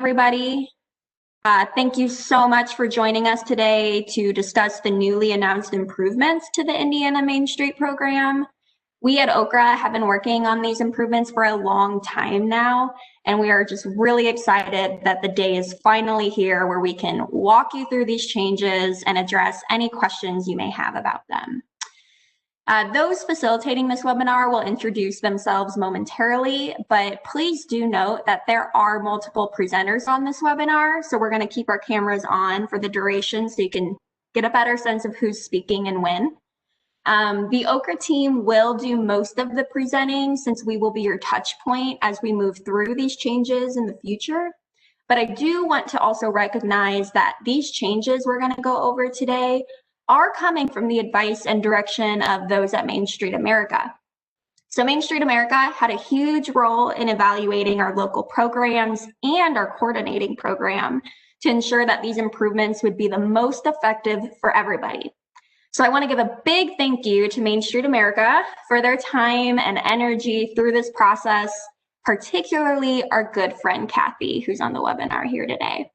everybody. Thank you so much for joining us today to discuss the newly announced improvements to the Indiana Main Street program. We at OCRA have been working on these improvements for a long time now, and we are just really excited that the day is finally here where we can walk you through these changes and address any questions you may have about them. Those facilitating this webinar will introduce themselves momentarily, but please do note that there are multiple presenters on this webinar, so we're going to keep our cameras on for the duration so you can get a better sense of who's speaking and when. The OCRA team will do most of the presenting since we will be your touch point as we move through these changes in the future. But I do want to also recognize that these changes we're going to go over today are coming from the advice and direction of those at Main Street America. So Main Street America had a huge role in evaluating our local programs and our coordinating program to ensure that these improvements would be the most effective for everybody. So I want to give a big thank you to Main Street America for their time and energy through this process, particularly our good friend Kathy, who's on the webinar here today.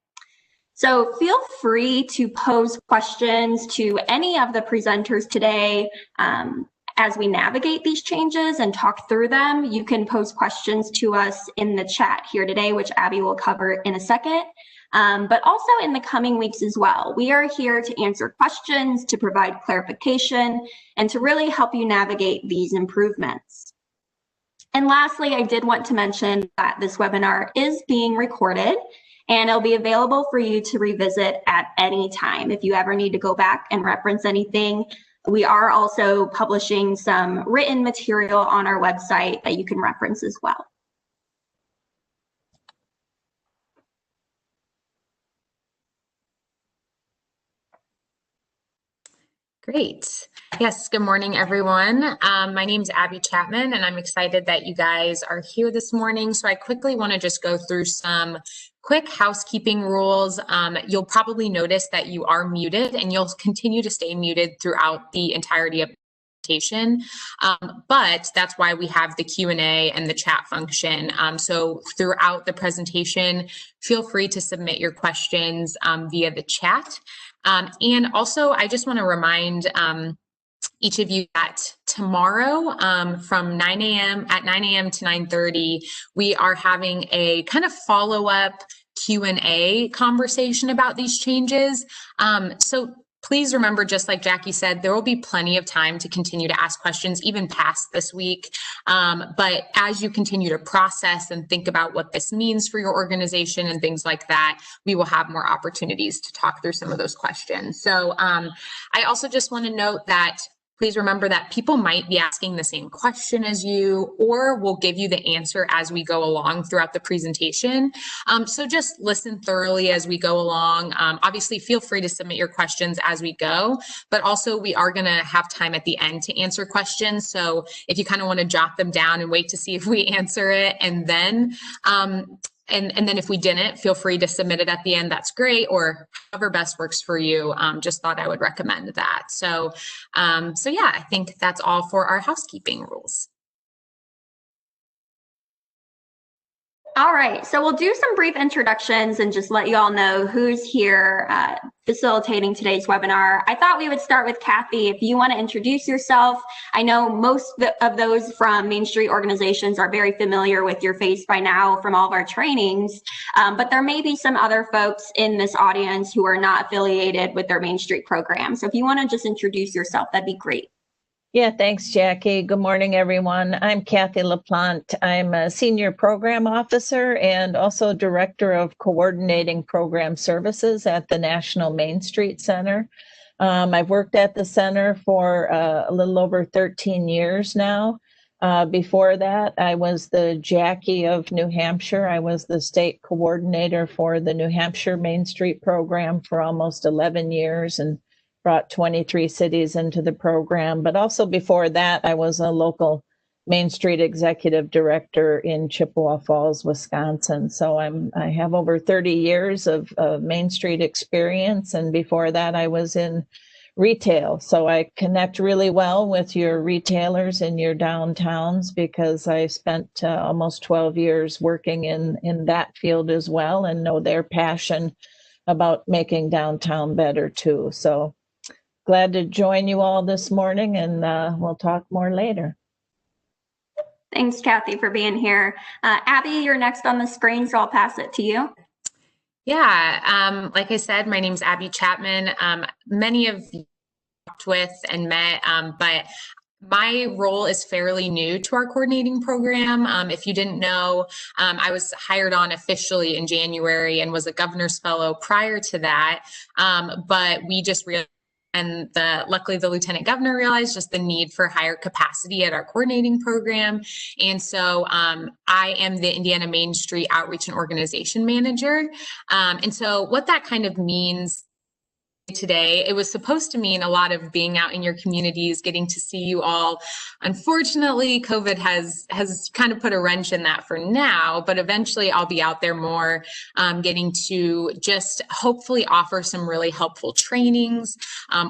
So feel free to pose questions to any of the presenters today as we navigate these changes and talk through them. You can pose questions to us in the chat here today, which Abby will cover in a second, but also in the coming weeks as well. We are here to answer questions, to provide clarification, and to really help you navigate these improvements. And lastly, I did want to mention that this webinar is being recorded, and it'll be available for you to revisit at any time. If you ever need to go back and reference anything, we are also publishing some written material on our website that you can reference as well. Great. Yes, good morning, everyone. My name is Abby Chapman, and I'm excited that you guys are here this morning. So I quickly want to just go through some quick housekeeping rules. You'll probably notice that you are muted, and you'll continue to stay muted throughout the entirety of the presentation. But that's why we have the Q&A and the chat function. So throughout the presentation, feel free to submit your questions via the chat. And also, I just want to remind each of you that tomorrow from 9 a.m. to 9:30, we are having a kind of follow-up Q&A conversation about these changes. So please remember, just like Jackie said, there will be plenty of time to continue to ask questions even past this week. But as you continue to process and think about what this means for your organization and things like that, we will have more opportunities to talk through some of those questions. So I also just want to note that please remember that people might be asking the same question as you, or we'll give you the answer as we go along throughout the presentation. So just listen thoroughly as we go along. Obviously, feel free to submit your questions as we go, but also we are going to have time at the end to answer questions. So if you kind of want to jot them down and wait to see if we answer it, and then and then if we didn't, feel free to submit it at the end. That's great, or however best works for you. Just thought I would recommend that. So, so yeah, I think that's all for our housekeeping rules. All right, so we'll do some brief introductions and just let you all know who's here facilitating today's webinar. I thought we would start with Kathy. If you want to introduce yourself, I know most of those from Main Street organizations are very familiar with your face by now from all of our trainings, but there may be some other folks in this audience who are not affiliated with their Main Street program. So if you want to just introduce yourself, that'd be great. Yeah, thanks, Jackie. Good morning, everyone. I'm Kathy LaPlante. I'm a Senior Program Officer and also Director of Coordinating Program Services at the National Main Street Center. I've worked at the center for a little over 13 years now. Before that, I was the Jackie of New Hampshire. I was the state coordinator for the New Hampshire Main Street program for almost 11 years and brought 23 cities into the program. But also before that, I was a local Main Street executive director in Chippewa Falls, Wisconsin. So I have over 30 years of Main Street experience. And before that, I was in retail. So I connect really well with your retailers in your downtowns because I spent almost 12 years working in that field as well and know their passion about making downtown better too. So glad to join you all this morning, and we'll talk more later. Thanks, Kathy, for being here. Abby, you're next on the screen, so I'll pass it to you. Yeah, like I said, my name's Abby Chapman. Many of you talked with and met, but my role is fairly new to our coordinating program. If you didn't know, I was hired on officially in January and was a governor's fellow prior to that. But we just realized, and luckily the lieutenant governor realized just the need for higher capacity at our coordinating program. And so I am the Indiana Main Street Outreach and Organization Manager. And so what that kind of means today, it was supposed to mean a lot of being out in your communities, getting to see you all. Unfortunately, COVID has kind of put a wrench in that for now, but eventually I'll be out there more, getting to just hopefully offer some really helpful trainings,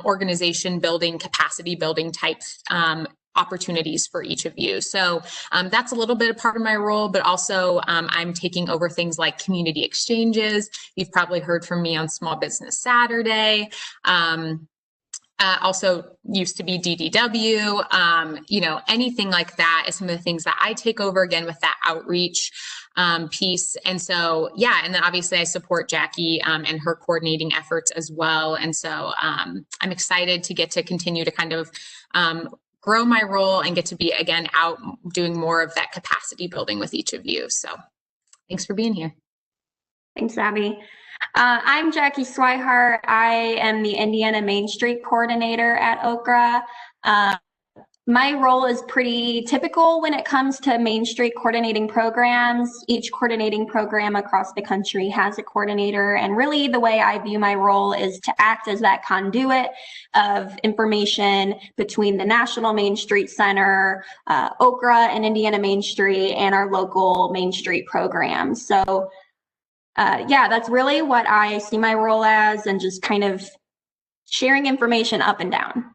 organization building, capacity building types, opportunities for each of you. So that's a little bit of part of my role, but also I'm taking over things like community exchanges. You've probably heard from me on Small Business Saturday. Also used to be DDW, anything like that is some of the things that I take over again with that outreach piece. And so, yeah, and then obviously I support Jackie and her coordinating efforts as well. And so I'm excited to get to continue to kind of grow my role and get to be, again, out doing more of that capacity building with each of you. So thanks for being here. Thanks, Abby. I'm Jackie Swihart. I am the Indiana Main Street Coordinator at OCRA. My role is pretty typical when it comes to Main Street coordinating programs. Each coordinating program across the country has a coordinator, and really the way I view my role is to act as that conduit of information between the National Main Street Center, OCRA and Indiana Main Street, and our local Main Street programs. So yeah, that's really what I see my role as, and just kind of sharing information up and down.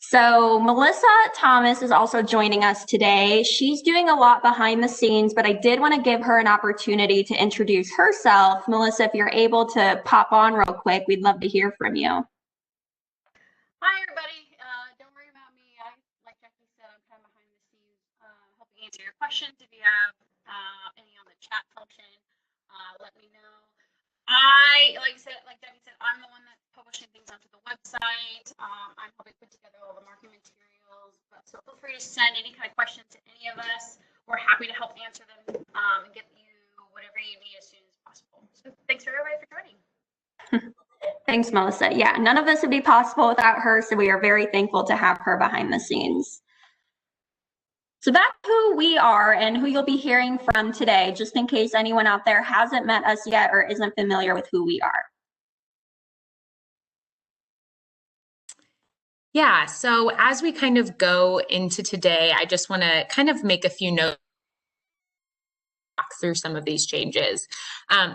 So Melissa Thomas is also joining us today. She's doing a lot behind the scenes, but I did want to give her an opportunity to introduce herself. Melissa, if you're able to pop on real quick, we'd love to hear from you. Hi, everybody. Don't worry about me. Like Jackie said, I'm kind of behind the scenes, helping answer your questions. If you have any on the chat function, let me know. Like Jackie said, I'm the one that's publishing things onto the website. I'm helping put together all the marketing materials. So feel free to send any kind of questions to any of us. We're happy to help answer them and get you whatever you need as soon as possible. So thanks for everybody for joining. Thanks, Melissa. Yeah, none of this would be possible without her, so we are very thankful to have her behind the scenes. So that's who we are and who you'll be hearing from today, just in case anyone out there hasn't met us yet or isn't familiar with who we are. Yeah, so as we kind of go into today, I just want to kind of make a few notes, walk through some of these changes.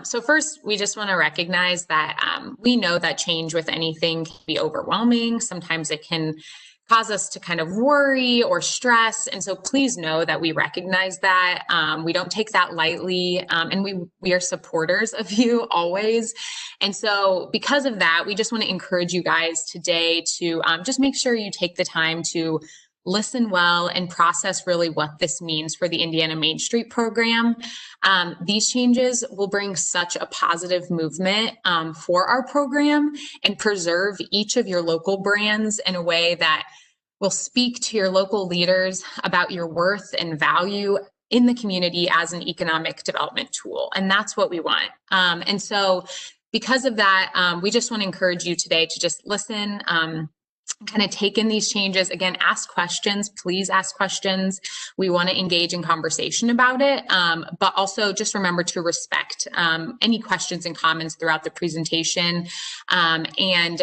So first, we just want to recognize that we know that change with anything can be overwhelming. Sometimes it can cause us to kind of worry or stress. And so please know that we recognize that. We don't take that lightly. And we are supporters of you always. And so because of that, we just want to encourage you guys today to just make sure you take the time to listen well and process really what this means for the Indiana Main Street program. These changes will bring such a positive movement for our program and preserve each of your local brands in a way that will speak to your local leaders about your worth and value in the community as an economic development tool. And that's what we want. And so because of that, we just want to encourage you today to just listen, kind of take in these changes. Again, ask questions, please ask questions. We want to engage in conversation about it, but also just remember to respect any questions and comments throughout the presentation. And,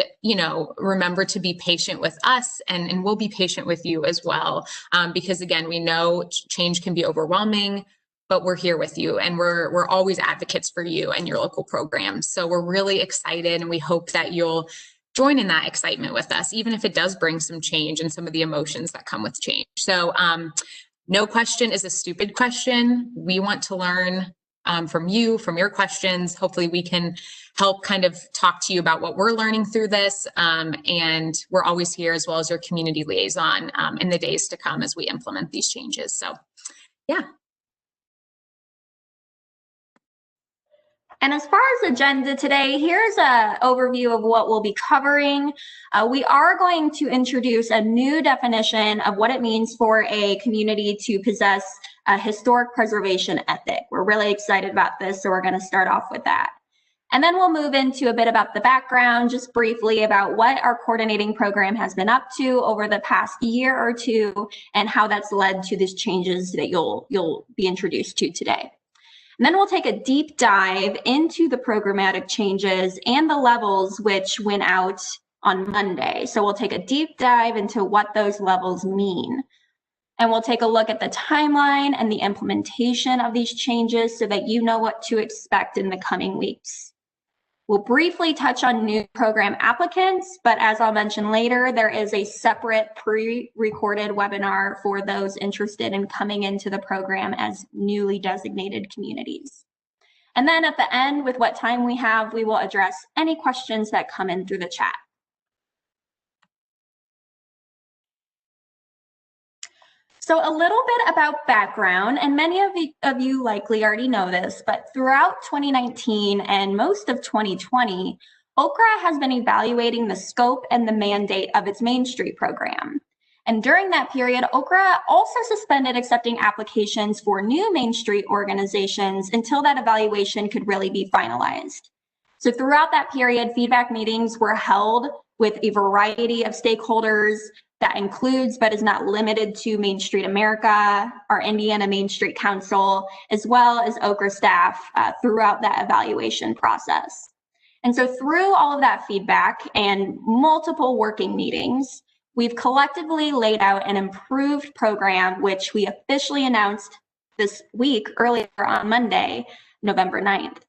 remember to be patient with us and we'll be patient with you as well. Because again, we know change can be overwhelming, but we're here with you and we're always advocates for you and your local programs. So we're really excited and we hope that you'll join in that excitement with us, even if it does bring some change and some of the emotions that come with change. So no question is a stupid question. We want to learn from you, from your questions. Hopefully we can help kind of talk to you about what we're learning through this. And we're always here, as well as your community liaison, in the days to come as we implement these changes. So yeah. And as far as agenda today, here's an overview of what we'll be covering. We are going to introduce a new definition of what it means for a community to possess a historic preservation ethic. We're really excited about this, so we're going to start off with that. And then we'll move into a bit about the background, just briefly about what our coordinating program has been up to over the past year or two and how that's led to these changes that you'll be introduced to today. And then we'll take a deep dive into the programmatic changes and the levels which went out on Monday. So we'll take a deep dive into what those levels mean. And we'll take a look at the timeline and the implementation of these changes so that you know what to expect in the coming weeks. We'll briefly touch on new program applicants, but as I'll mention later, there is a separate pre-recorded webinar for those interested in coming into the program as newly designated communities. And then at the end, with what time we have, we will address any questions that come in through the chat. So a little bit about background, and many of you likely already know this, but throughout 2019 and most of 2020, OCRA has been evaluating the scope and the mandate of its Main Street program. And during that period, OCRA also suspended accepting applications for new Main Street organizations until that evaluation could really be finalized. So throughout that period, feedback meetings were held with a variety of stakeholders. That includes, but is not limited to, Main Street America, our Indiana Main Street Council, as well as OCRA staff throughout that evaluation process. And so through all of that feedback and multiple working meetings, we've collectively laid out an improved program, which we officially announced this week, earlier on Monday, November 9th.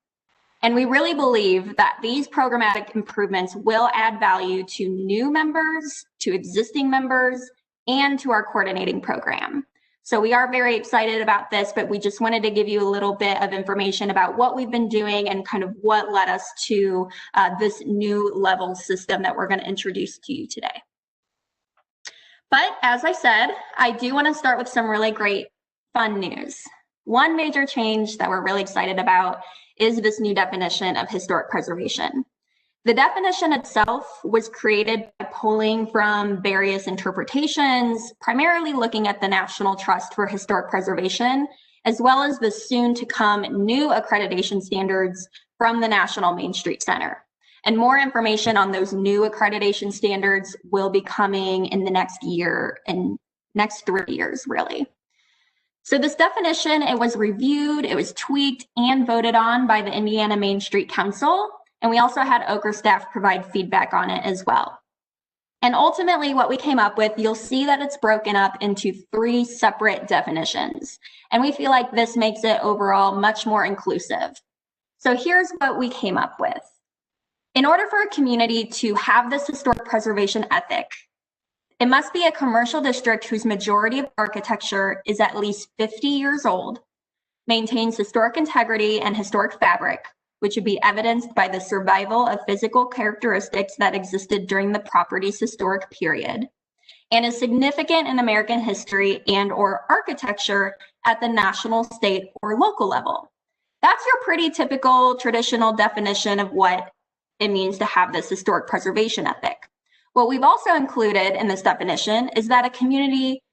And we really believe that these programmatic improvements will add value to new members, to existing members, and to our coordinating program. So we are very excited about this, but we just wanted to give you a little bit of information about what we've been doing and kind of what led us to this new level system that we're going to introduce to you today. But as I said, I do want to start with some really great fun news. One major change that we're really excited about is this new definition of historic preservation. The definition itself was created by pulling from various interpretations, primarily looking at the National Trust for Historic Preservation, as well as the soon to come new accreditation standards from the National Main Street Center. And more information on those new accreditation standards will be coming in the next year and next 3 years, really. So this definition, it was reviewed, it was tweaked and voted on by the Indiana Main Street Council. And we also had OCRA staff provide feedback on it as well. And ultimately what we came up with, you'll see that it's broken up into 3 separate definitions. And we feel like this makes it overall much more inclusive. So here's what we came up with. In order for a community to have this historic preservation ethic, it must be a commercial district whose majority of architecture is at least 50 years old, maintains historic integrity and historic fabric, which would be evidenced by the survival of physical characteristics that existed during the property's historic period, and is significant in American history and/or architecture at the national, state, or local level. That's your pretty typical traditional definition of what it means to have this historic preservation ethic. What we've also included in this definition is that a community,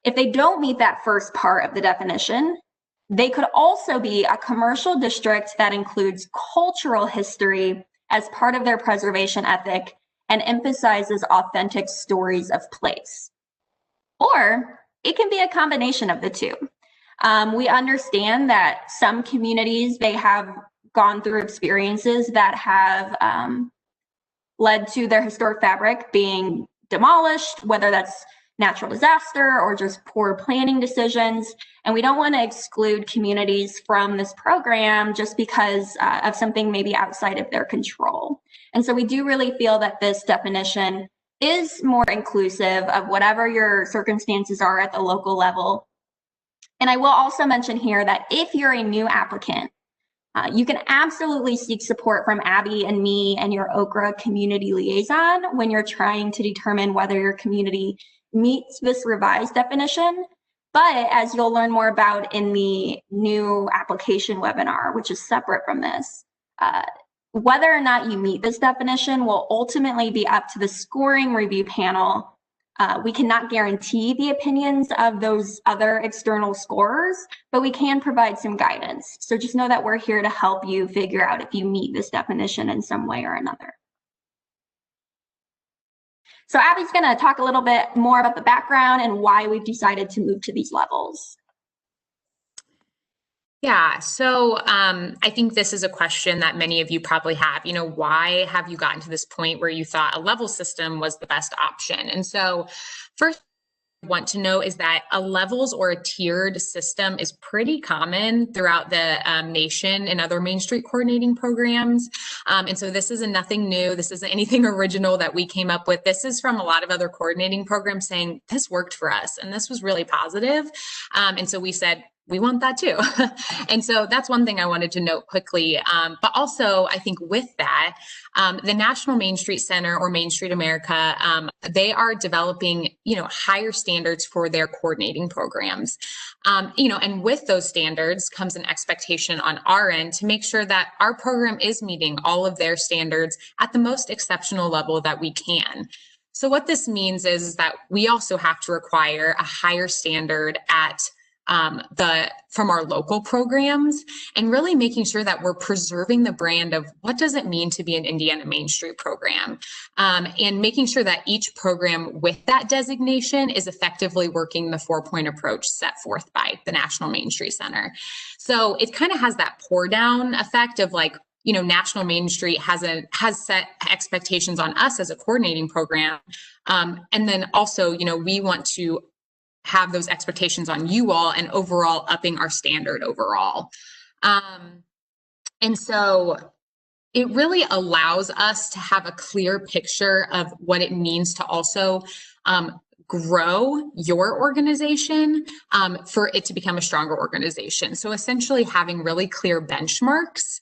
if they don't meet that first part of the definition, they could also be a commercial district that includes cultural history as part of their preservation ethic and emphasizes authentic stories of place. Or it can be a combination of the two. We understand that some communities, they have gone through experiences that have led to their historic fabric being demolished, whether that's natural disaster or just poor planning decisions. And we don't want to exclude communities from this program just because of something maybe outside of their control. And so we do really feel that this definition is more inclusive of whatever your circumstances are at the local level. And I will also mention here that if you're a new applicant, you can absolutely seek support from Abby and me and your OKRA community liaison when you're trying to determine whether your community meets this revised definition. But as you'll learn more about in the new application webinar, which is separate from this, whether or not you meet this definition will ultimately be up to the scoring review panel. We cannot guarantee the opinions of those other external scorers, but we can provide some guidance. So just know that we're here to help you figure out if you meet this definition in some way or another. So Abby's going to talk a little bit more about the background and why we've decided to move to these levels. Yeah, so I think this is a question that many of you probably have. You know, why have you gotten to this point where you thought a level system was the best option? And so first, want to know is that a levels or a tiered system is pretty common throughout the nation in other Main Street coordinating programs. And so this isn't nothing new. This isn't anything original that we came up with. This is from a lot of other coordinating programs saying this worked for us and this was really positive. And so we said, we want that too. And so that's one thing I wanted to note quickly. But also, I think with that, the National Main Street Center or Main Street America, they are developing, higher standards for their coordinating programs. And with those standards comes an expectation on our end to make sure that our program is meeting all of their standards at the most exceptional level that we can. So what this means is that we also have to require a higher standard at from our local programs and really making sure that we're preserving the brand of what does it mean to be an Indiana Main Street program, and making sure that each program with that designation is effectively working the 4-point approach set forth by the National Main Street Center. So it kind of has that pour down effect of like, National Main Street has set expectations on us as a coordinating program. And then also, we want to have those expectations on you all and overall upping our standard overall. And so it really allows us to have a clear picture of what it means to also grow your organization for it to become a stronger organization. So essentially having really clear benchmarks.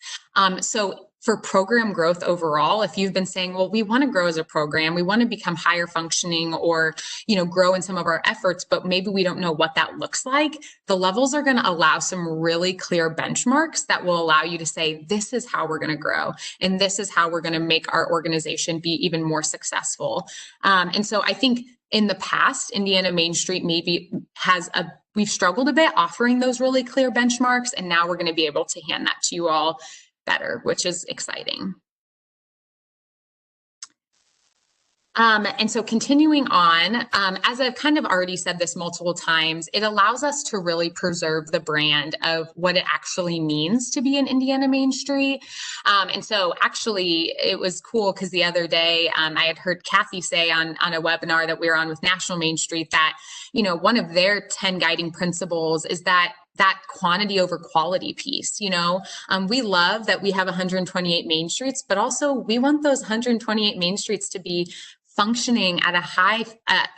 So for program growth overall, if you've been saying, well, we want to grow as a program, we want to become higher functioning or, grow in some of our efforts, but maybe we don't know what that looks like, the levels are going to allow some really clear benchmarks that will allow you to say, this is how we're going to grow. And this is how we're going to make our organization be even more successful. And so I think in the past, Indiana Main Street maybe we've struggled a bit offering those really clear benchmarks. And now we're going to be able to hand that to you all better, which is exciting. And so continuing on, as I've kind of already said this multiple times, it allows us to really preserve the brand of what it actually means to be an Indiana Main Street. And so actually it was cool because the other day I had heard Kathy say on a webinar that we were on with National Main Street that, one of their 10 guiding principles is that quantity over quality piece. We love that we have 128 Main Streets, but also we want those 128 Main Streets to be functioning at a high,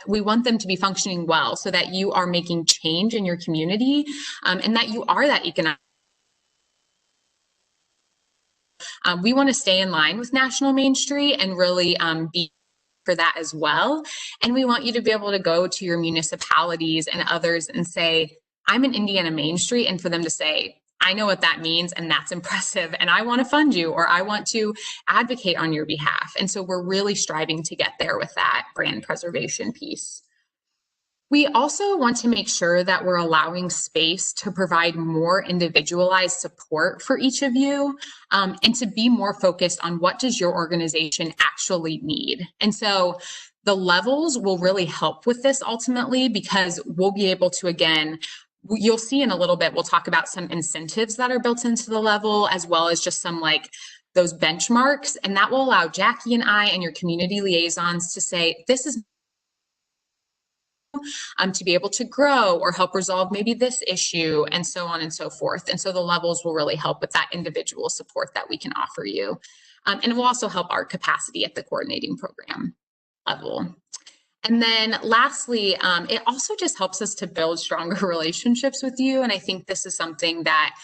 we want them to be functioning well so that you are making change in your community and that you are that economic. We want to stay in line with National Main Street and really be for that as well. And we want you to be able to go to your municipalities and others and say, I'm an Indiana Main Street, and for them to say, I know what that means, and that's impressive, and I want to fund you, or I want to advocate on your behalf. And so we're really striving to get there with that brand preservation piece. We also want to make sure that we're allowing space to provide more individualized support for each of you, and to be more focused on what does your organization actually need. And so the levels will really help with this ultimately, because we'll be able to, again, you'll see in a little bit, we'll talk about some incentives that are built into the level, as well as just some those benchmarks. And that will allow Jackie and I and your community liaisons to say, this is to be able to grow or help resolve maybe this issue, and so on and so forth. And so the levels will really help with that individual support that we can offer you. And it will also help our capacity at the coordinating program level. And then lastly, it also just helps us to build stronger relationships with you. And I think this is something that,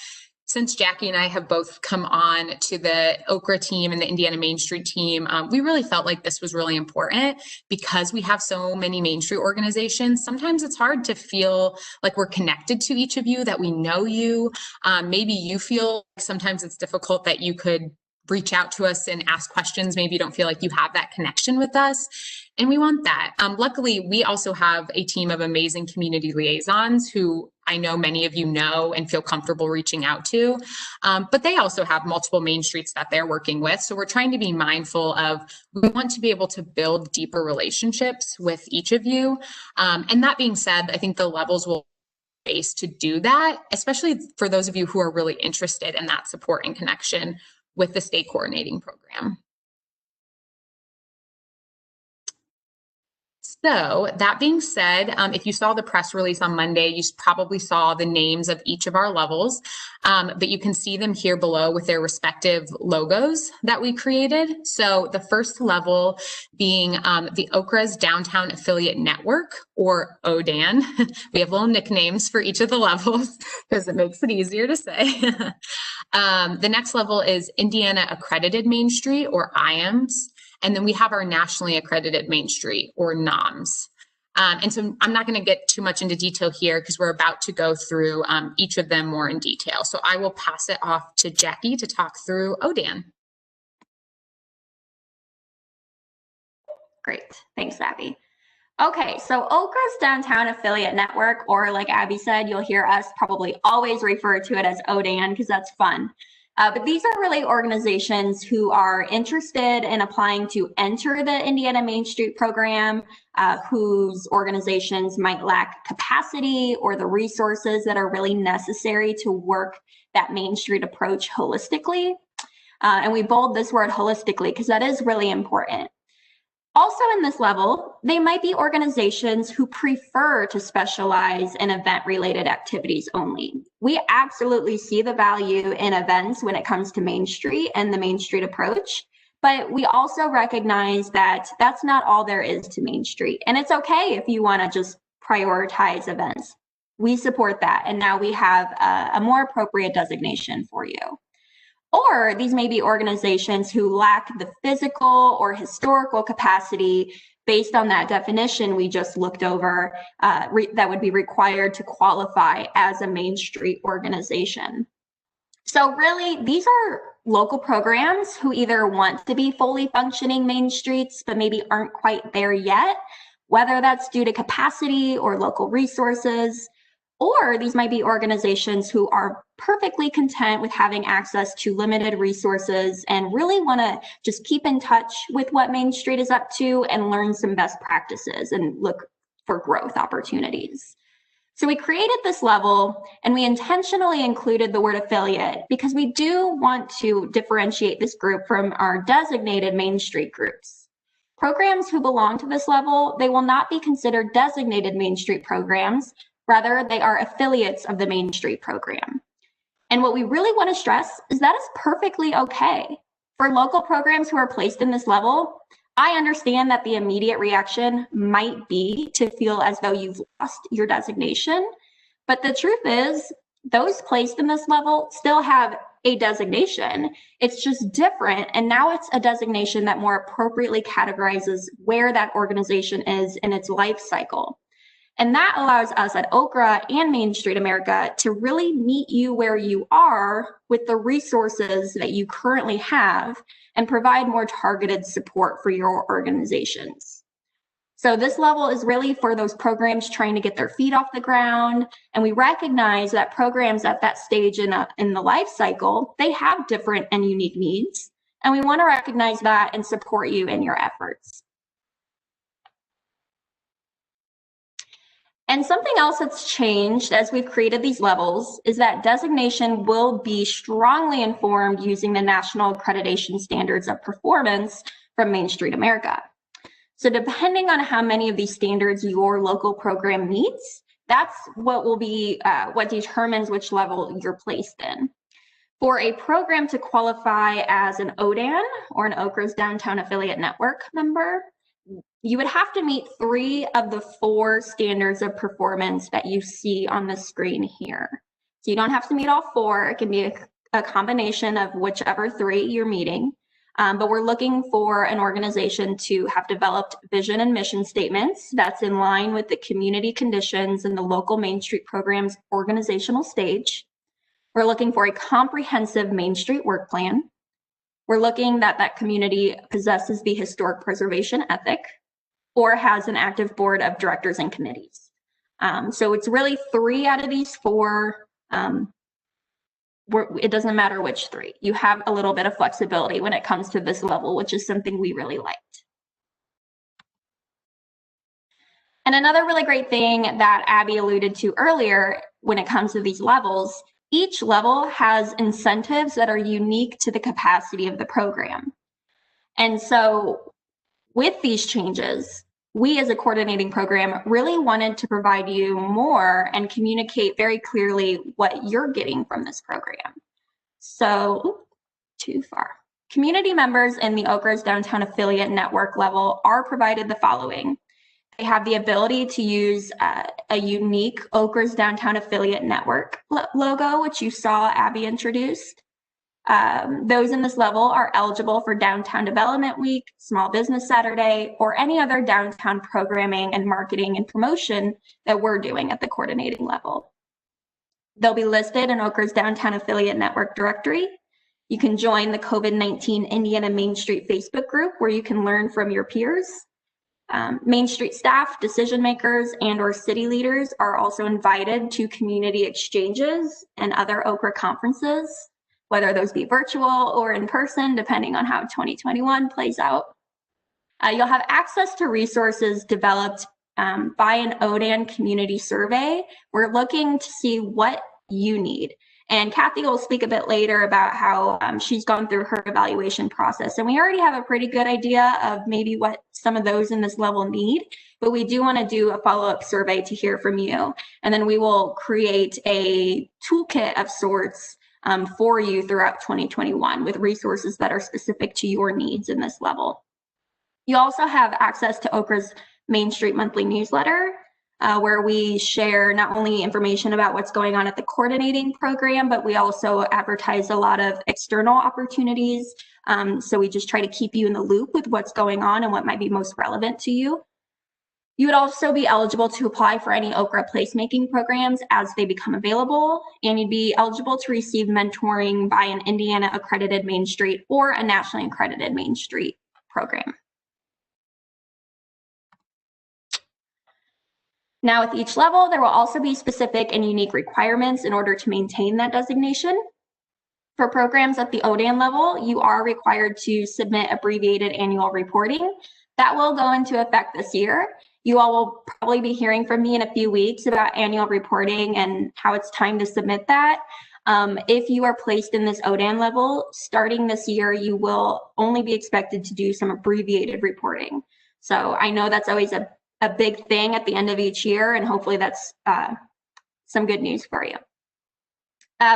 since Jackie and I have both come on to the OKRA team and the Indiana Main Street team, we really felt like this was really important because we have so many Main Street organizations. Sometimes it's hard to feel like we're connected to each of you, that we know you. Maybe you feel like sometimes it's difficult that you could reach out to us and ask questions. Maybe you don't feel like you have that connection with us. And we want that. Luckily, we also have a team of amazing community liaisons who I know many of you know and feel comfortable reaching out to, but they also have multiple Main Streets that they're working with. So we're trying to be mindful of, we want to be able to build deeper relationships with each of you. And that being said, I think the levels will base to do that, especially for those of you who are really interested in that support and connection with the state coordinating program. So that being said, if you saw the press release on Monday, you probably saw the names of each of our levels, but you can see them here below with their respective logos that we created. So the first level being the OKRA's Downtown Affiliate Network, or ODAN. We have little nicknames for each of the levels because it makes it easier to say. The next level is Indiana Accredited Main Street, or IMBS. And then we have our nationally accredited Main Street, or NOMS. And so I'm not going to get too much into detail here because we're about to go through each of them more in detail. So I will pass it off to Jackie to talk through ODAN. Great. Thanks, Abby. Okay, so OKRA's Downtown Affiliate Network, or like Abby said, you'll hear us probably always refer to it as ODAN because that's fun. But these are really organizations who are interested in applying to enter the Indiana Main Street program, whose organizations might lack capacity or the resources that are really necessary to work that Main Street approach holistically. And we bold this word holistically because that is really important. Also in this level, they might be organizations who prefer to specialize in event-related activities only. We absolutely see the value in events when it comes to Main Street and the Main Street approach, but we also recognize that that's not all there is to Main Street. And it's okay if you want to just prioritize events. We support that, and now we have a more appropriate designation for you. Or these may be organizations who lack the physical or historical capacity based on that definition we just looked over that would be required to qualify as a Main Street organization. So really, these are local programs who either want to be fully functioning Main Streets, but maybe aren't quite there yet, whether that's due to capacity or local resources. Or these might be organizations who are perfectly content with having access to limited resources and really want to just keep in touch with what Main Street is up to and learn some best practices and look for growth opportunities. So we created this level and we intentionally included the word affiliate because we do want to differentiate this group from our designated Main Street groups. Programs who belong to this level, they will not be considered designated Main Street programs. Rather, they are affiliates of the Main Street program. And what we really want to stress is that is perfectly okay. For local programs who are placed in this level, I understand that the immediate reaction might be to feel as though you've lost your designation. But the truth is, those placed in this level still have a designation. It's just different. And now it's a designation that more appropriately categorizes where that organization is in its life cycle. And that allows us at OKRA and Main Street America to really meet you where you are with the resources that you currently have and provide more targeted support for your organizations. So this level is really for those programs trying to get their feet off the ground. And we recognize that programs at that stage in the life cycle, they have different and unique needs. And we want to recognize that and support you in your efforts. And something else that's changed as we've created these levels is that designation will be strongly informed using the National Accreditation Standards of Performance from Main Street America. So depending on how many of these standards your local program meets, that's what will be what determines which level you're placed in. For a program to qualify as an ODAN, or an OCRA's Downtown Affiliate Network member, you would have to meet 3 of the 4 standards of performance that you see on the screen here. So you don't have to meet all 4. It can be a combination of whichever 3 you're meeting. But we're looking for an organization to have developed vision and mission statements that's in line with the community conditions and the local Main Street program's organizational stage. We're looking for a comprehensive Main Street work plan. We're looking that that community possesses the historic preservation ethic or has an active board of directors and committees. So it's really 3 out of these 4. It doesn't matter which 3. You have a little bit of flexibility when it comes to this level, which is something we really liked. And another really great thing that Abby alluded to earlier when it comes to these levels, each level has incentives that are unique to the capacity of the program. And so with these changes, we as a coordinating program really wanted to provide you more and communicate very clearly what you're getting from this program. So, too far. Community members in the OCRA's Downtown Affiliate Network level are provided the following. They have the ability to use a unique OCRA's Downtown Affiliate Network logo, which you saw Abby introduced. Those in this level are eligible for Downtown Development Week, Small Business Saturday, or any other downtown programming and marketing and promotion that we're doing at the coordinating level. They'll be listed in OCRA's Downtown Affiliate Network directory. You can join the COVID-19 Indiana Main Street Facebook group where you can learn from your peers. Main Street staff, decision makers, and or city leaders are also invited to community exchanges and other OCRA conferences, whether those be virtual or in person, depending on how 2021 plays out. You'll have access to resources developed by an ODAN community survey. We're looking to see what you need. And Kathy will speak a bit later about how she's gone through her evaluation process. And we already have a pretty good idea of maybe what some of those in this level need, but we do want to do a follow-up survey to hear from you. And then we will create a toolkit of sorts for you throughout 2021 with resources that are specific to your needs in this level. You also have access to OCRA's Main Street monthly newsletter, where we share not only information about what's going on at the coordinating program, but we also advertise a lot of external opportunities. So we just try to keep you in the loop with what's going on and what might be most relevant to you. You would also be eligible to apply for any OCRA placemaking programs as they become available, and you'd be eligible to receive mentoring by an Indiana accredited Main Street or a nationally accredited Main Street program. Now, with each level, there will also be specific and unique requirements in order to maintain that designation. For programs at the ODAN level, you are required to submit abbreviated annual reporting. That will go into effect this year. You all will probably be hearing from me in a few weeks about annual reporting and how it's time to submit that. If you are placed in this ODAN level, starting this year, you will only be expected to do some abbreviated reporting. So I know that's always a big thing at the end of each year, and hopefully that's some good news for you.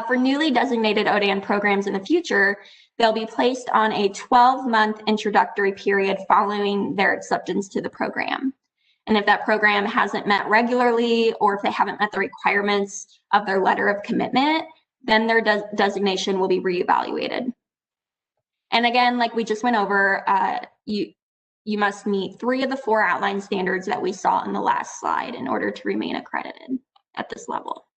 For newly designated ODAN programs in the future, they'll be placed on a 12-month introductory period following their acceptance to the program. And if that program hasn't met regularly, or if they haven't met the requirements of their letter of commitment, then their designation will be reevaluated. And again, like we just went over, you must meet 3 of the 4 outline standards that we saw in the last slide in order to remain accredited at this level.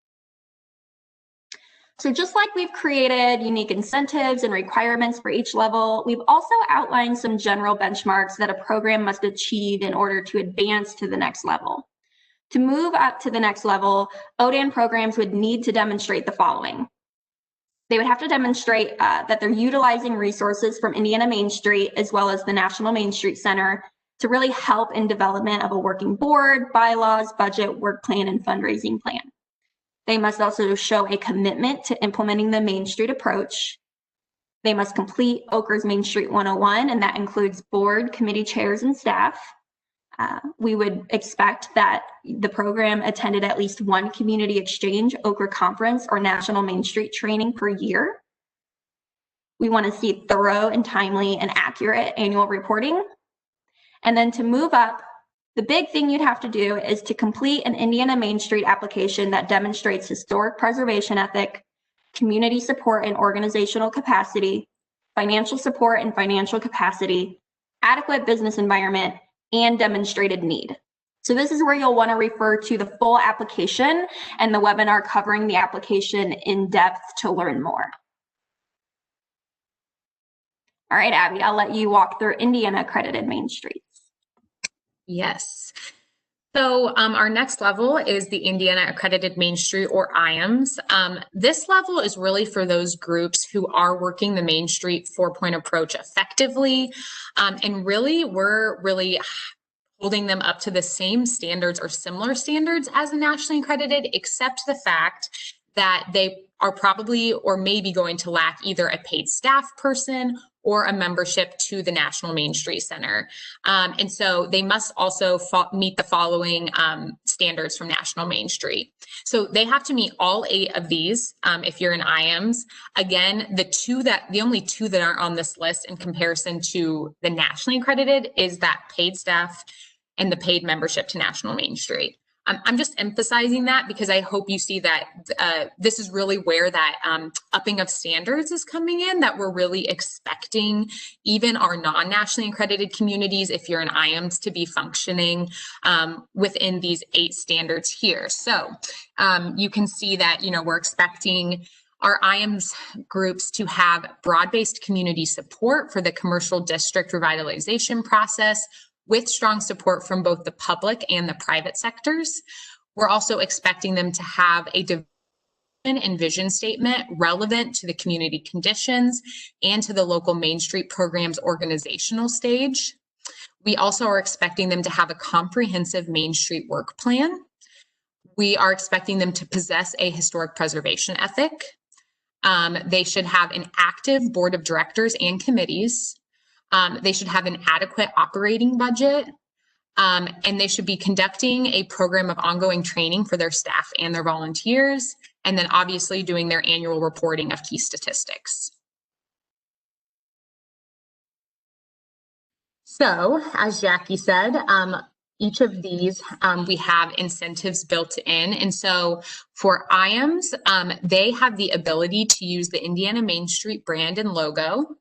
So just like we've created unique incentives and requirements for each level, we've also outlined some general benchmarks that a program must achieve in order to advance to the next level. To move up to the next level, ODAN programs would need to demonstrate the following. They would have to demonstrate that they're utilizing resources from Indiana Main Street as well as the National Main Street Center to really help in development of a working board, bylaws, budget, work plan, and fundraising plan. They must also show a commitment to implementing the Main Street approach. They must complete OCRA's Main Street 101, and that includes board, committee chairs, and staff. We would expect that the program attended at least one community exchange, Okra conference, or National Main Street training per year. We want to see thorough and timely and accurate annual reporting. And then to move up, the big thing you'd have to do is to complete an Indiana Main Street application that demonstrates historic preservation ethic, community support and organizational capacity, financial support and financial capacity, adequate business environment, and demonstrated need. So this is where you'll want to refer to the full application and the webinar covering the application in depth to learn more. All right, Abby, I'll let you walk through Indiana Accredited Main Streets. Yes. So our next level is the Indiana Accredited Main Street, or IAMS. This level is really for those groups who are working the Main Street 4-point approach effectively. And really, we're really holding them up to the same standards or similar standards as a nationally accredited, except the fact that they are probably or maybe going to lack either a paid staff person or a membership to the National Main Street Center. And so they must also meet the following standards from National Main Street. So they have to meet all 8 of these if you're in IAMS. Again, the only two that aren't on this list in comparison to the nationally accredited is that paid staff and the paid membership to National Main Street. I'm just emphasizing that because I hope you see that this is really where that upping of standards is coming in, that we're really expecting even our non-nationally accredited communities, if you're in IAMS, to be functioning within these 8 standards here. So you can see that, we're expecting our IAMS groups to have broad-based community support for the commercial district revitalization process, with strong support from both the public and the private sectors. We're also expecting them to have a development and vision statement relevant to the community conditions and to the local Main Street program's organizational stage. We also are expecting them to have a comprehensive Main Street work plan. We are expecting them to possess a historic preservation ethic. They should have an active board of directors and committees. They should have an adequate operating budget, and they should be conducting a program of ongoing training for their staff and their volunteers, and then obviously doing their annual reporting of key statistics. So, as Jackie said, each of these, we have incentives built in. And so for IAMS, they have the ability to use the Indiana Main Street brand and logo.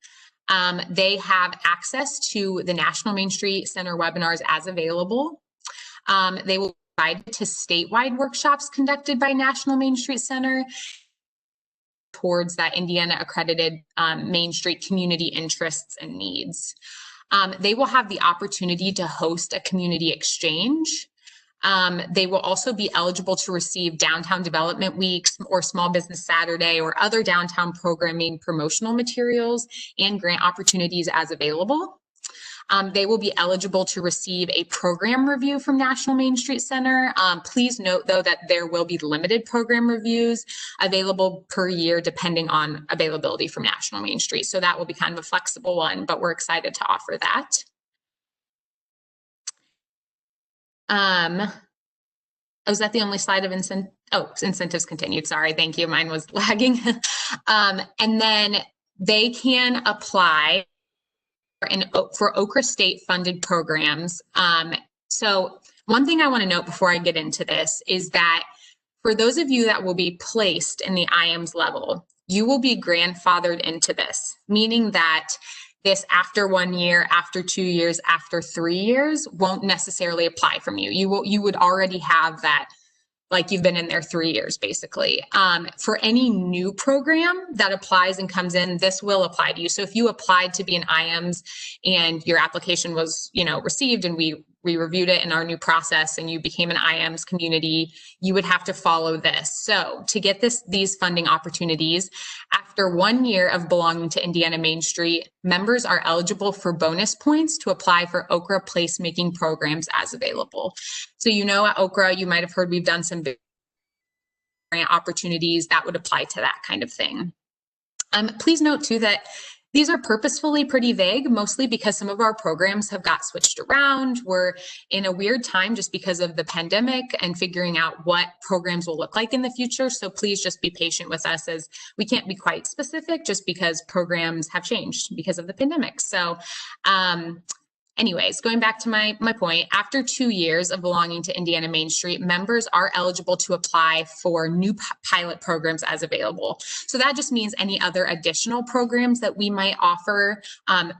They have access to the National Main Street Center webinars as available. They will be invited to statewide workshops conducted by National Main Street Center towards that Indiana accredited Main Street community interests and needs. They will have the opportunity to host a community exchange. They will also be eligible to receive Downtown Development Weeks or Small Business Saturday or other downtown programming promotional materials and grant opportunities as available. They will be eligible to receive a program review from National Main Street Center. Please note, though, that there will be limited program reviews available per year depending on availability from National Main Street. So that will be kind of a flexible one, but we're excited to offer that. Was that the only slide of incentives continued? Sorry, thank you. Mine was lagging. And then they can apply for Okra state funded programs. So one thing I want to note before I get into this is that for those of you that will be placed in the IAMS level, you will be grandfathered into this, meaning that this after 1 year, after 2 years, after 3 years won't necessarily apply from you. You would already have that, like you've been in there 3 years, basically. For any new program that applies and comes in, this will apply to you. So if you applied to be an IAMS and your application was, received and we reviewed it in our new process and you became an IAMS community, you would have to follow this. So to get these funding opportunities, after 1 year of belonging to Indiana Main Street, members are eligible for bonus points to apply for Okra placemaking programs as available. So at Okra, you might have heard we've done some big grant opportunities that would apply to that kind of thing. Please note too that These are purposefully pretty vague, mostly because some of our programs have got switched around. We're in a weird time just because of the pandemic and figuring out what programs will look like in the future. So please just be patient with us, as we can't be quite specific just because programs have changed because of the pandemic. So anyways, going back to my point, after 2 years of belonging to Indiana Main Street, members are eligible to apply for new pilot programs as available. So that just means any other additional programs that we might offer,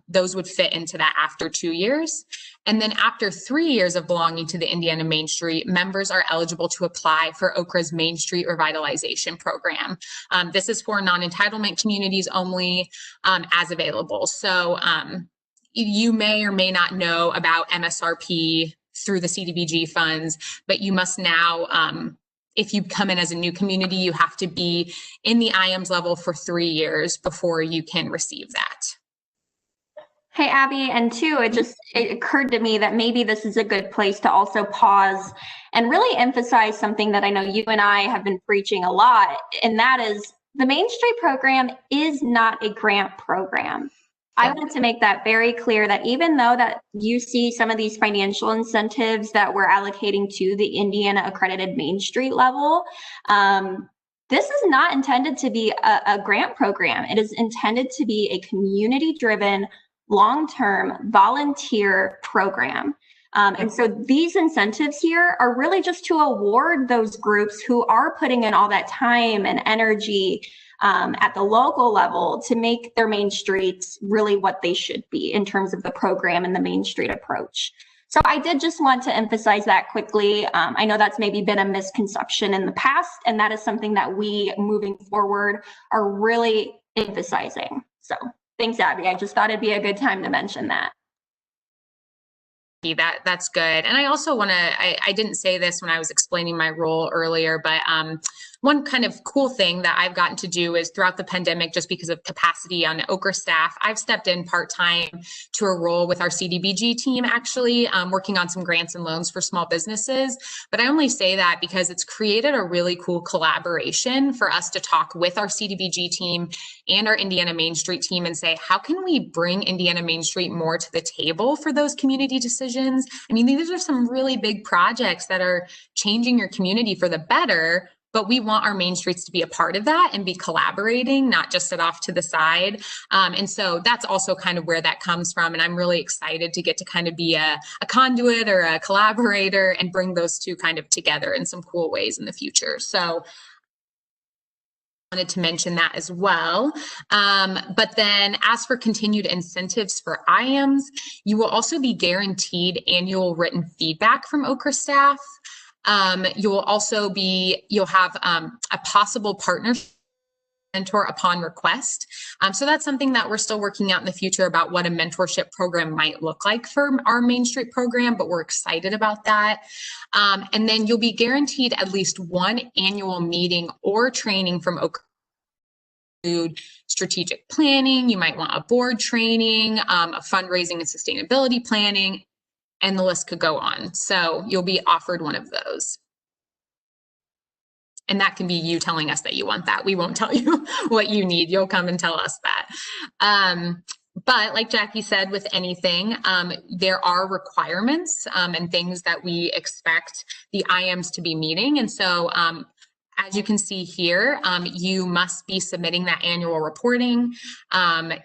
those would fit into that after 2 years. And then after 3 years of belonging to the Indiana Main Street, members are eligible to apply for OCRA's Main Street Revitalization Program. This is for non-entitlement communities only, as available. So you may or may not know about MSRP through the CDBG funds, but you must now, if you come in as a new community, you have to be in the IMBS level for 3 years before you can receive that. Hey, Abby, and two, it occurred to me that maybe this is a good place to also pause and really emphasize something that I know you and I have been preaching a lot, and that is the Main Street program is not a grant program. I want to make that very clear, that even though that you see some of these financial incentives that we're allocating to the Indiana accredited Main Street level, this is not intended to be a grant program. It is intended to be a community-driven, long-term volunteer program. And so these incentives here are really just to award those groups who are putting in all that time and energy at the local level to make their Main Streets really what they should be in terms of the program and the Main Street approach. So I did just want to emphasize that quickly. I know that's maybe been a misconception in the past, and that is something that we, moving forward, are really emphasizing. So thanks, Abby. I just thought it'd be a good time to mention that. That's good. And I also want to, I didn't say this when I was explaining my role earlier, but one kind of cool thing that I've gotten to do is throughout the pandemic, just because of capacity on OCRA staff, I've stepped in part-time to a role with our CDBG team, actually working on some grants and loans for small businesses. But I only say that because it's created a really cool collaboration for us to talk with our CDBG team and our Indiana Main Street team and say, how can we bring Indiana Main Street more to the table for those community decisions? I mean, these are some really big projects that are changing your community for the better, but we want our Main Streets to be a part of that and be collaborating, not just sit off to the side. And so that's also kind of where that comes from. And I'm really excited to get to kind of be a conduit or a collaborator and bring those two kind of together in some cool ways in the future. So wanted to mention that as well. But then as for continued incentives for IMBS, you will also be guaranteed annual written feedback from OCRA staff. You'll have a possible partner mentor upon request. So that's something that we're still working out in the future about what a mentorship program might look like for our Main Street program, but we're excited about that. And then you'll be guaranteed at least one annual meeting or training from OCRA. Strategic planning, you might want a board training, a fundraising and sustainability planning, and the list could go on. So you'll be offered one of those. And that can be you telling us that you want that. We won't tell you what you need. You'll come and tell us that. But like Jackie said, with anything, there are requirements and things that we expect the IMBS to be meeting. And so as you can see here, you must be submitting that annual reporting.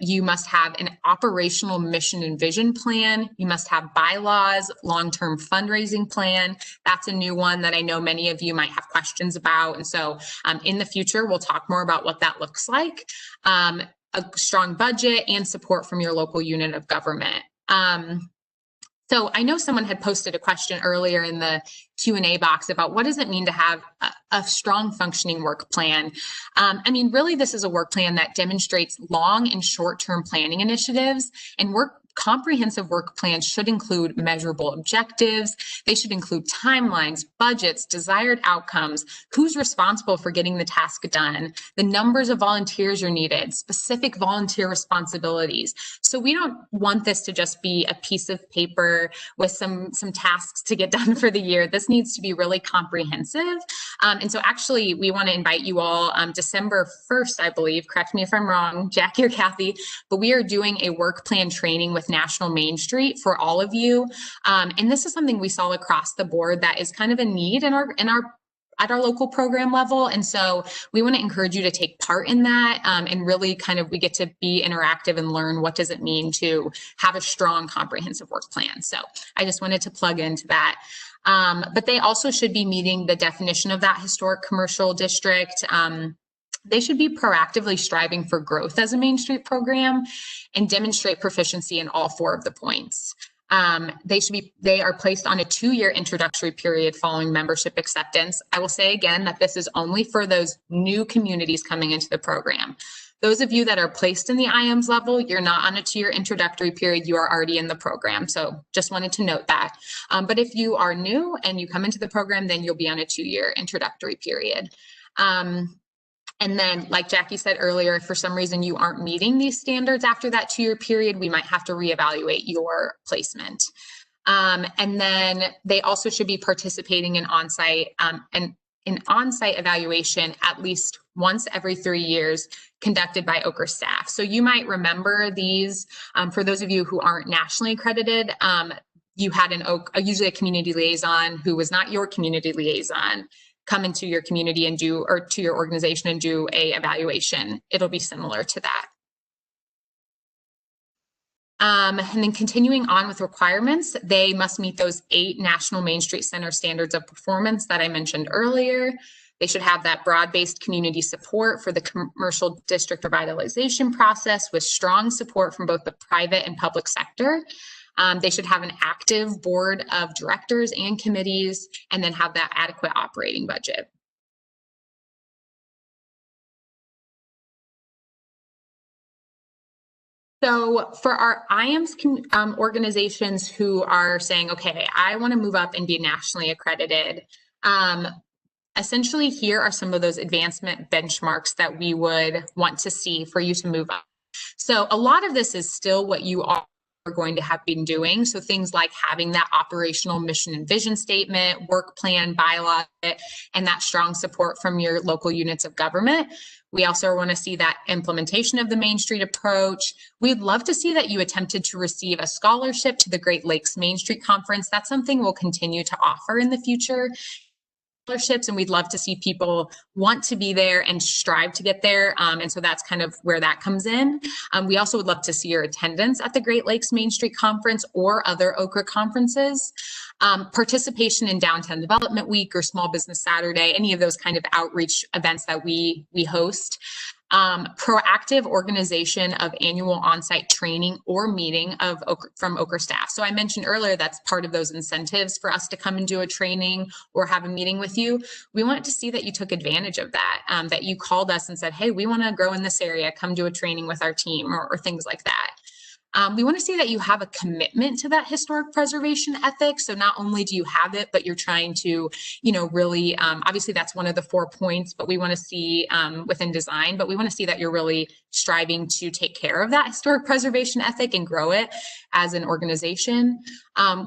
You must have an operational mission and vision plan. You must have bylaws, long-term fundraising plan. That's a new one that I know many of you might have questions about. And so in the future, we'll talk more about what that looks like. A strong budget and support from your local unit of government. So I know someone had posted a question earlier in the Q&A box about what does it mean to have a strong functioning work plan? I mean, really, this is a work plan that demonstrates long and short-term planning initiatives and work comprehensive work plans should include measurable objectives. They should include timelines, budgets, desired outcomes, who's responsible for getting the task done, the numbers of volunteers are needed, specific volunteer responsibilities. So we don't want this to just be a piece of paper with some tasks to get done for the year. This needs to be really comprehensive. And so actually we want to invite you all December 1st, I believe, correct me if I'm wrong, Jackie or Kathy, but we are doing a work plan training with National Main Street for all of you. And this is something we saw across the board that is kind of a need at our local program level. And so we want to encourage you to take part in that and really kind of, we get to be interactive and learn what does it mean to have a strong comprehensive work plan. So I just wanted to plug into that. But they also should be meeting the definition of that historic commercial district. They should be proactively striving for growth as a Main Street program and demonstrate proficiency in all 4 of the points. They are placed on a 2-year introductory period following membership acceptance. I will say again that this is only for those new communities coming into the program. Those of you that are placed in the IMBS level, you're not on a 2-year introductory period, you are already in the program. So just wanted to note that. But if you are new and you come into the program, then you'll be on a 2-year introductory period. And then, like Jackie said earlier, if for some reason you aren't meeting these standards after that 2-year period, we might have to reevaluate your placement. And then they also should be participating in on-site evaluation at least once every 3 years conducted by OCR staff. So you might remember these, for those of you who aren't nationally accredited, you had usually a community liaison who was not your community liaison come into your community and do, or to your organization and do a evaluation. It'll be similar to that. And then continuing on with requirements, they must meet those 8 National Main Street Center standards of performance that I mentioned earlier. They should have that broad-based community support for the commercial district revitalization process with strong support from both the private and public sector. They should have an active board of directors and committees, and then have that adequate operating budget. So for our IMBS organizations who are saying, okay, I want to move up and be nationally accredited, essentially here are some of those advancement benchmarks that we would want to see for you to move up. So a lot of this is still what you are going to have been doing. So things like having that operational mission and vision statement, work plan, bylaw, and that strong support from your local units of government. We also want to see that implementation of the Main Street approach. We'd love to see that you attempted to receive a scholarship to the Great Lakes Main Street Conference. That's something we'll continue to offer in the future. And we'd love to see people want to be there and strive to get there. And so that's kind of where that comes in. We also would love to see your attendance at the Great Lakes Main Street Conference or other OCR conferences. Participation in Downtown Development Week or Small Business Saturday, any of those kind of outreach events that we host. Proactive organization of annual on-site training or meeting from OCR staff. So I mentioned earlier that's part of those incentives for us to come and do a training or have a meeting with you. We want to see that you took advantage of that, that you called us and said, hey, we want to grow in this area, come do a training with our team or things like that. We want to see that you have a commitment to that historic preservation ethic. So not only do you have it, but you're trying to, really, obviously that's one of the 4 points, but we want to see within design, but we want to see that you're really striving to take care of that historic preservation ethic and grow it as an organization.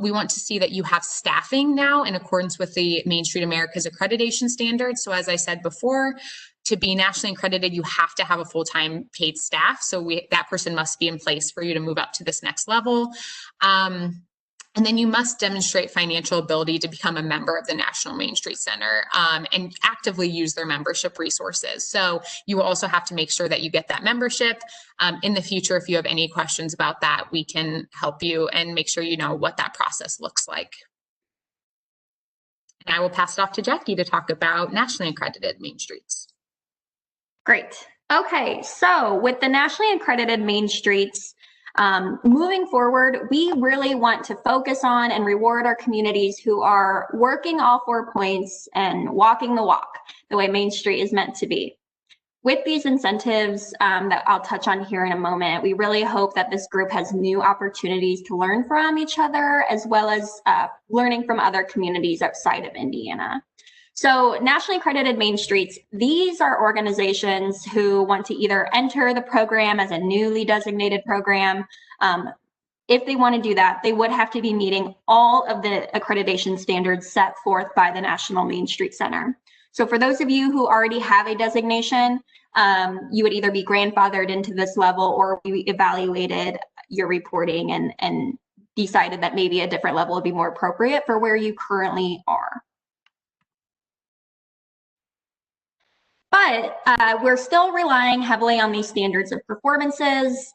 We want to see that you have staffing now in accordance with the Main Street America's accreditation standards. So as I said before, to be nationally accredited, you have to have a full-time paid staff. So that person must be in place for you to move up to this next level. And then you must demonstrate financial ability to become a member of the National Main Street Center and actively use their membership resources. So you will also have to make sure that you get that membership. In the future, if you have any questions about that, we can help you and make sure you know what that process looks like. And I will pass it off to Jackie to talk about nationally accredited Main Streets. Great. Okay, so with the nationally accredited Main Streets, moving forward, we really want to focus on and reward our communities who are working all 4 points and walking the walk the way Main Street is meant to be. With these incentives that I'll touch on here in a moment, we really hope that this group has new opportunities to learn from each other, as well as learning from other communities outside of Indiana. So nationally accredited Main Streets, these are organizations who want to either enter the program as a newly designated program. If they want to do that, they would have to be meeting all of the accreditation standards set forth by the National Main Street Center. So for those of you who already have a designation, you would either be grandfathered into this level, or we evaluated your reporting and decided that maybe a different level would be more appropriate for where you currently are. But we're still relying heavily on these standards of performances.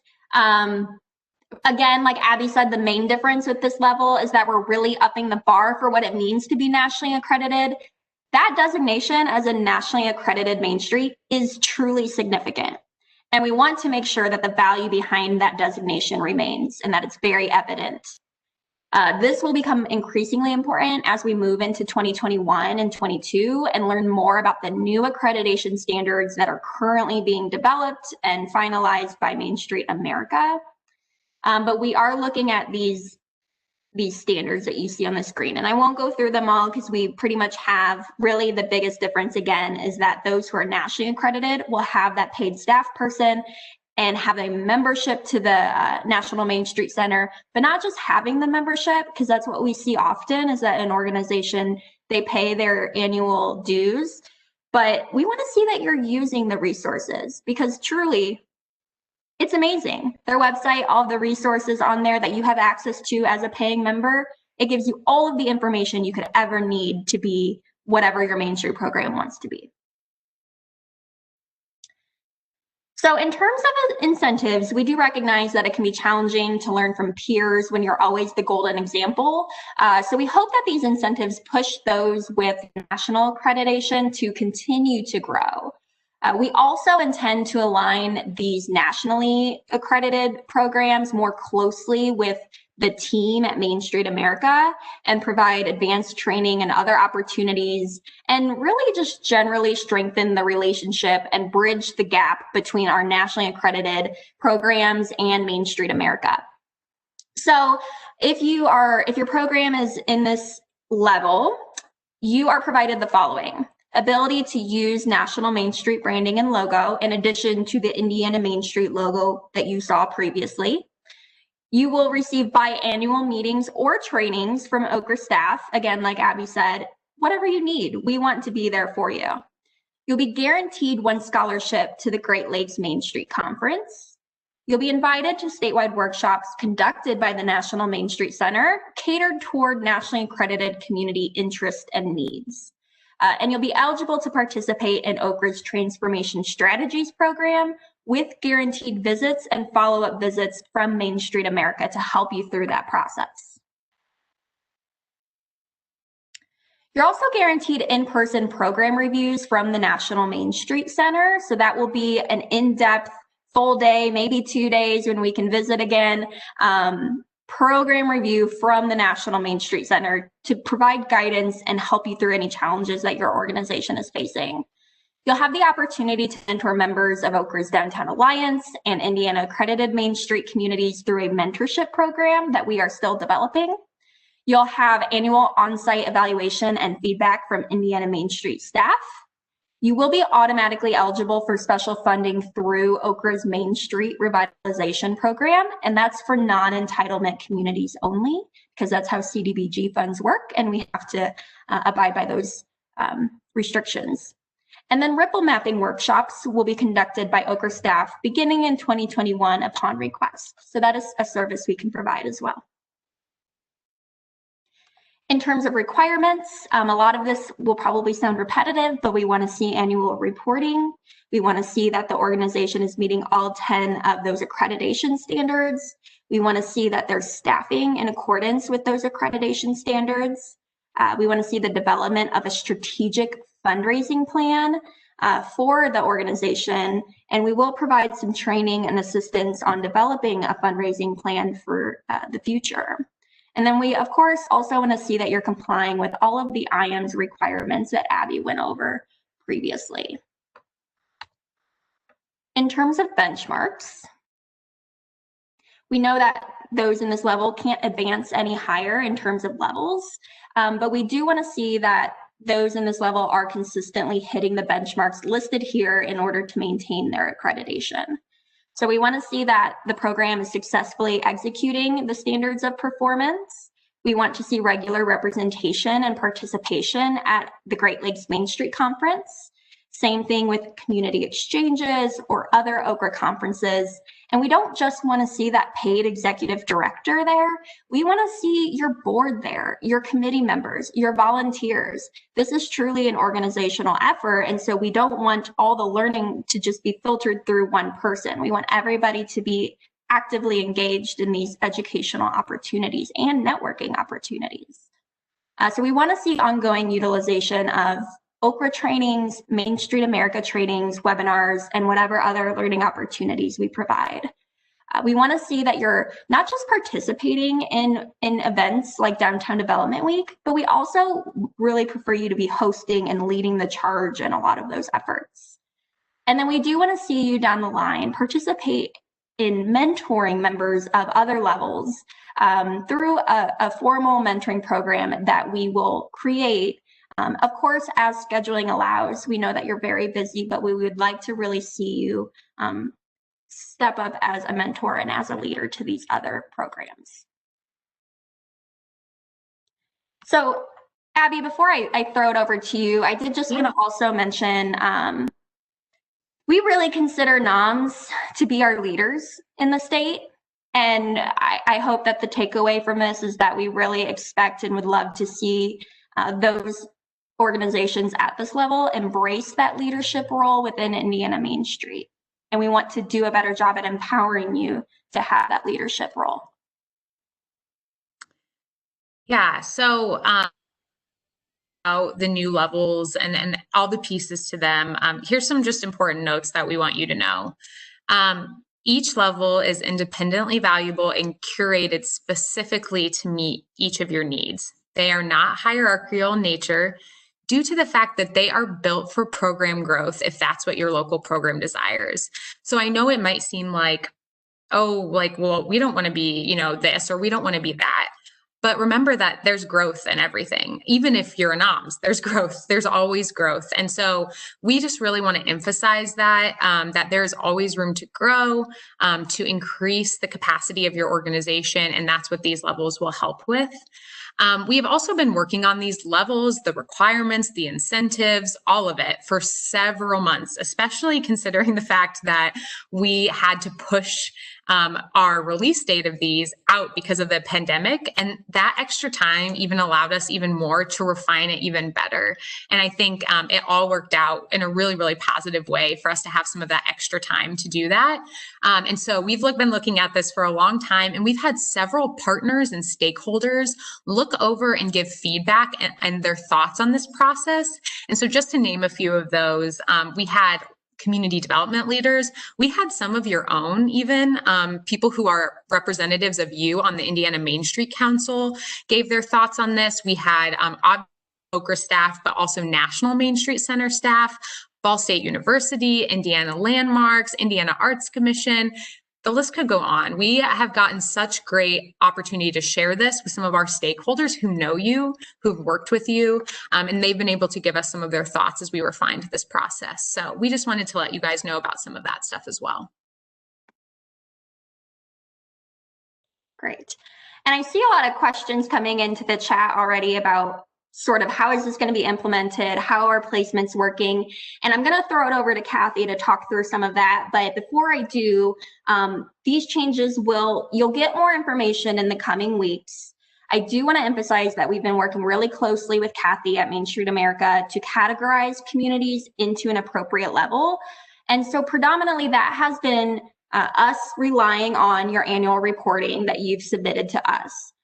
Again, like Abby said, the main difference with this level is that we're really upping the bar for what it means to be nationally accredited. That designation as a nationally accredited Main Street is truly significant. And we want to make sure that the value behind that designation remains and that it's very evident. This will become increasingly important as we move into 2021 and 22 and learn more about the new accreditation standards that are currently being developed and finalized by Main Street America. But we are looking at these standards that you see on the screen. And I won't go through them all because we pretty much have really the biggest difference again is that those who are nationally accredited will have that paid staff person and have a membership to the National Main Street Center, but not just having the membership, because that's what we see often is that an organization, they pay their annual dues, but we want to see that you're using the resources because truly, it's amazing. Their website, all the resources on there that you have access to as a paying member, it gives you all of the information you could ever need to be whatever your Main Street program wants to be. So in terms of incentives, we do recognize that it can be challenging to learn from peers when you're always the golden example. So we hope that these incentives push those with national accreditation to continue to grow. We also intend to align these nationally accredited programs more closely with the team at Main Street America and provide advanced training and other opportunities and really just generally strengthen the relationship and bridge the gap between our nationally accredited programs and Main Street America. So if your program is in this level, you are provided the following: ability to use National Main Street branding and logo in addition to the Indiana Main Street logo that you saw previously. You will receive biannual meetings or trainings from OCRA staff. Again, like Abby said, whatever you need, we want to be there for you. You'll be guaranteed one scholarship to the Great Lakes Main Street Conference. You'll be invited to statewide workshops conducted by the National Main Street Center, catered toward nationally accredited community interest and needs. And you'll be eligible to participate in OCRA's Transformation Strategies program with guaranteed visits and follow-up visits from Main Street America to help you through that process. You're also guaranteed in-person program reviews from the National Main Street Center. So that will be an in-depth full day, maybe 2 days when we can visit again, program review from the National Main Street Center to provide guidance and help you through any challenges that your organization is facing. You'll have the opportunity to mentor members of OCRA's Downtown Alliance and Indiana Accredited Main Street communities through a mentorship program that we are still developing. You'll have annual on-site evaluation and feedback from Indiana Main Street staff. You will be automatically eligible for special funding through OCRA's Main Street Revitalization Program, and that's for non-entitlement communities only, because that's how CDBG funds work, and we have to abide by those restrictions. And then ripple mapping workshops will be conducted by OCRA staff beginning in 2021 upon request. So that is a service we can provide as well. In terms of requirements, a lot of this will probably sound repetitive, but we want to see annual reporting. We want to see that the organization is meeting all 10 of those accreditation standards. We want to see that there's staffing in accordance with those accreditation standards. We want to see the development of a strategic fundraising plan for the organization, and we will provide some training and assistance on developing a fundraising plan for the future. And then we, of course, also want to see that you're complying with all of the IMBS requirements that Abby went over previously. In terms of benchmarks, we know that those in this level can't advance any higher in terms of levels, but we do want to see that those in this level are consistently hitting the benchmarks listed here in order to maintain their accreditation. So we want to see that the program is successfully executing the standards of performance. We want to see regular representation and participation at the Great Lakes Main Street Conference. Same thing with community exchanges or other OKRA conferences. And we don't just want to see that paid executive director there. We want to see your board there, your committee members, your volunteers. This is truly an organizational effort. And so we don't want all the learning to just be filtered through one person. We want everybody to be actively engaged in these educational opportunities and networking opportunities. So we want to see ongoing utilization of OKRA trainings, Main Street America trainings, webinars, and whatever other learning opportunities we provide. We want to see that you're not just participating in events like Downtown Development Week, but we also really prefer you to be hosting and leading the charge in a lot of those efforts. And then we do want to see you down the line participate in mentoring members of other levels through a formal mentoring program that we will create. Of course, as scheduling allows. We know that you're very busy, but we would like to really see you step up as a mentor and as a leader to these other programs. So, Abby, before I throw it over to you, I did just want to also mention we really consider NOMs to be our leaders in the state. And I hope that the takeaway from this is that we really expect and would love to see those organizations at this level embrace that leadership role within Indiana Main Street. And we want to do a better job at empowering you to have that leadership role. Yeah, so the new levels and all the pieces to them. Here's some just important notes that we want you to know. Each level is independently valuable and curated specifically to meet each of your needs. They are not hierarchical in nature, due to the fact that they are built for program growth if that's what your local program desires. So I know it might seem like, oh, like, well, we don't want to be, this, or we don't want to be that. But remember that there's growth in everything. Even if you're a NOMS, there's growth. There's always growth. And so we just really want to emphasize that, that there's always room to grow, to increase the capacity of your organization. And that's what these levels will help with. We have also been working on these levels, the requirements, the incentives, all of it for several months, especially considering the fact that we had to push our release date of these out because of the pandemic. And that extra time even allowed us even more to refine it even better. And I think it all worked out in a really, really positive way for us to have some of that extra time to do that. And so we've been looking at this for a long time, and we've had several partners and stakeholders look over and give feedback and their thoughts on this process. And so just to name a few of those, we had community development leaders. We had some of your own, even people who are representatives of you on the Indiana Main Street Council gave their thoughts on this. We had OKRA staff, but also National Main Street Center staff, Ball State University, Indiana Landmarks, Indiana Arts Commission. The list could go on. We have gotten such great opportunity to share this with some of our stakeholders who know you, who've worked with you, and they've been able to give us some of their thoughts as we refined this process. So we just wanted to let you guys know about some of that stuff as well. Great. And I see a lot of questions coming into the chat already about sort of how is this going to be implemented, how are placements working, and I'm going to throw it over to Kathy to talk through some of that. But before I do, these changes you'll get more information in the coming weeks. I do want to emphasize that we've been working really closely with Kathy at Main Street America to categorize communities into an appropriate level. And so predominantly that has been us relying on your annual reporting that you've submitted to us.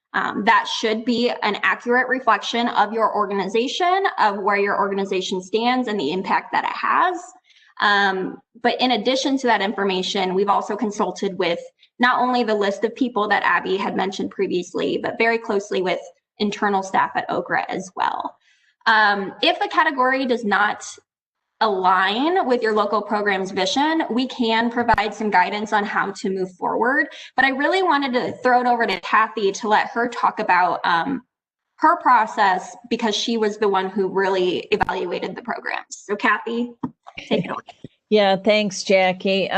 That should be an accurate reflection of your organization, of where your organization stands and the impact that it has. But in addition to that information, we've also consulted with not only the list of people that Abby had mentioned previously, but very closely with internal staff at OKRA as well. If a category does not align with your local program's vision, we can provide some guidance on how to move forward. But I really wanted to throw it over to Kathy to let her talk about her process, because she was the one who really evaluated the programs. So Kathy, take it away. Yeah, thanks, Jackie.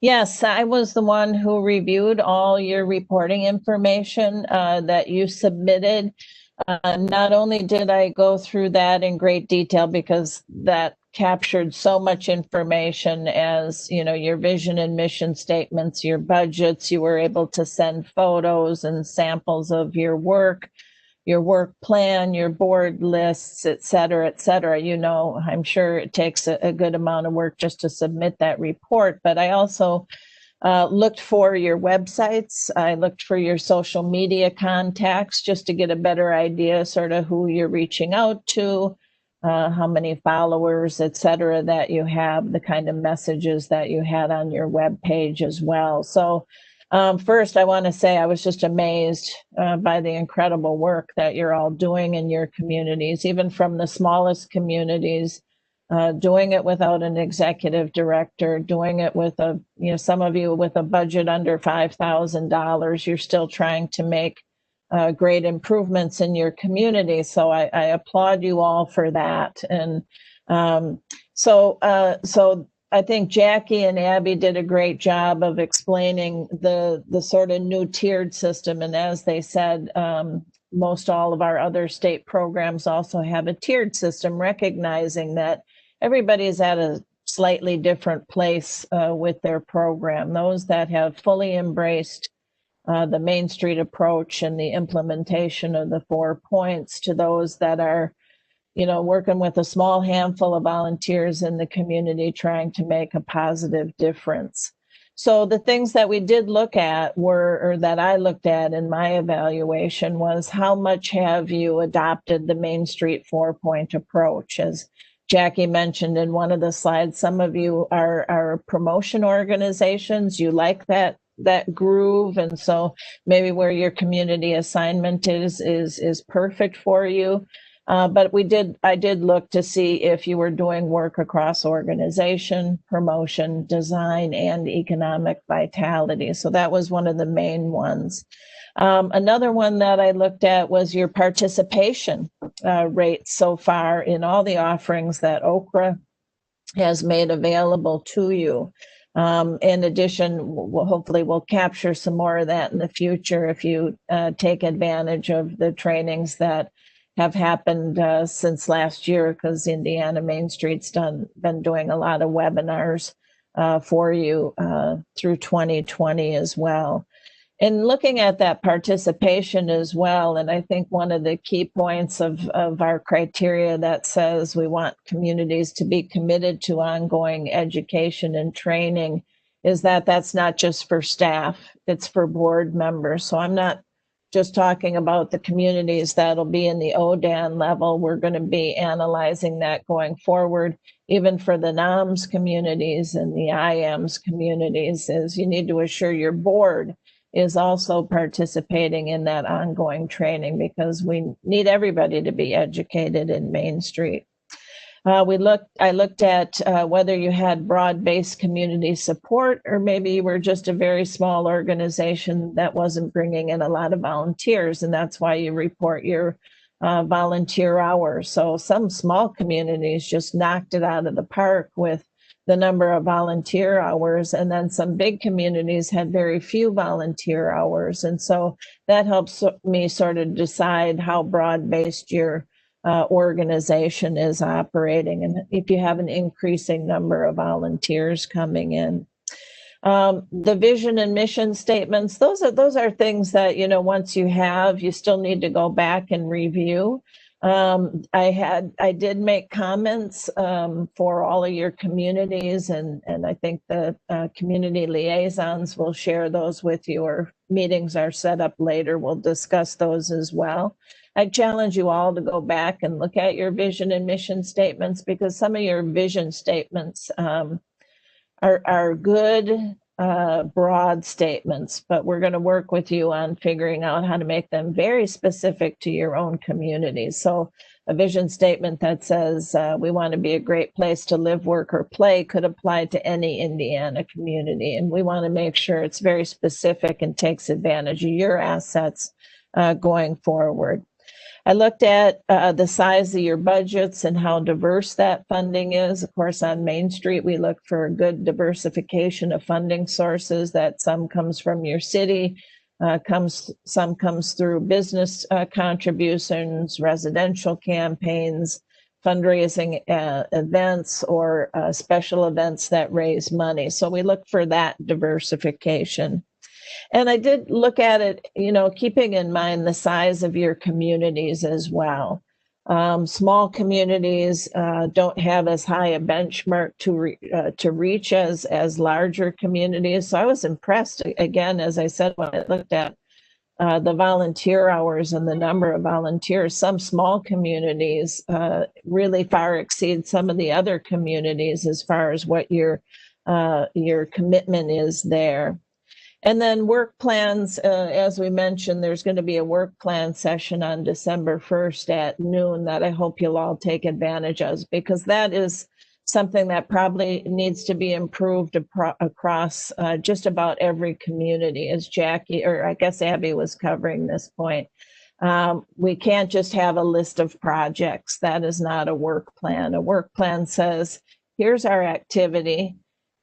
Yes, I was the one who reviewed all your reporting information that you submitted. Not only did I go through that in great detail, because that captured so much information as, you know, your vision and mission statements, your budgets, you were able to send photos and samples of your work plan, your board lists, et cetera, et cetera. You know, I'm sure it takes a good amount of work just to submit that report, but I also looked for your websites. I looked for your social media contacts just to get a better idea sort of who you're reaching out to, how many followers, et cetera, that you have, the kind of messages that you had on your web page as well. So first, I want to say I was just amazed by the incredible work that you're all doing in your communities, even from the smallest communities, doing it without an executive director, doing it with some of you with a budget under $5,000. You're still trying to make great improvements in your community. So I applaud you all for that. And so I think Jackie and Abby did a great job of explaining the sort of new tiered system. And as they said, most all of our other state programs also have a tiered system, recognizing that everybody's at a slightly different place with their program. Those that have fully embraced the Main Street approach and the implementation of the 4 points, to those that are, you know, working with a small handful of volunteers in the community trying to make a positive difference. So the things that we did look at or that I looked at in my evaluation, was how much have you adopted the Main Street 4-point approach? As Jackie mentioned in one of the slides, some of you are promotion organizations. You like that groove, and so maybe where your community assignment is perfect for you. But I did look to see if you were doing work across organization, promotion, design, and economic vitality. So that was one of the main ones. Another one that I looked at was your participation rate so far in all the offerings that OKRA has made available to you. In addition, hopefully we'll capture some more of that in the future if you take advantage of the trainings that have happened since last year, because Indiana Main Street's been doing a lot of webinars for you through 2020 as well. And looking at that participation as well, and I think one of the key points of our criteria that says we want communities to be committed to ongoing education and training is that that's not just for staff, it's for board members. So I'm not just talking about the communities that'll be in the ODAN level. We're going to be analyzing that going forward, even for the NOMS communities and the IMS communities, is you need to assure your board is also participating in that ongoing training, because we need everybody to be educated in Main Street. I looked at whether you had broad-based community support, or maybe you were just a very small organization that wasn't bringing in a lot of volunteers, and that's why you report your volunteer hours. So some small communities just knocked it out of the park with the number of volunteer hours, and then some big communities had very few volunteer hours. And so that helps me sort of decide how broad-based your organization is operating, and if you have an increasing number of volunteers coming in. The vision and mission statements, those are things that, you know, once you have, you still need to go back and review. I did make comments for all of your communities, and I think the community liaisons will share those with you, or meetings are set up later. We'll discuss those as well. I challenge you all to go back and look at your vision and mission statements, because some of your vision statements are good broad statements, but we're going to work with you on figuring out how to make them very specific to your own community. So a vision statement that says we want to be a great place to live, work, or play could apply to any Indiana community. And we want to make sure it's very specific and takes advantage of your assets going forward. I looked at the size of your budgets and how diverse that funding is. Of course, on Main Street, we look for a good diversification of funding sources, that some comes from your city, some comes through business contributions, residential campaigns, fundraising events, or special events that raise money. So we look for that diversification. And I did look at it, keeping in mind the size of your communities as well. Small communities don't have as high a benchmark to reach as larger communities. So I was impressed, again, as I said, when I looked at the volunteer hours and the number of volunteers. Some small communities really far exceed some of the other communities as far as what your commitment is there. And then work plans, as we mentioned, there's going to be a work plan session on December 1st at noon that I hope you'll all take advantage of, because that is something that probably needs to be improved across just about every community, as Jackie, or I guess Abby was covering this point. We can't just have a list of projects. That is not a work plan. A work plan says, here's our activity,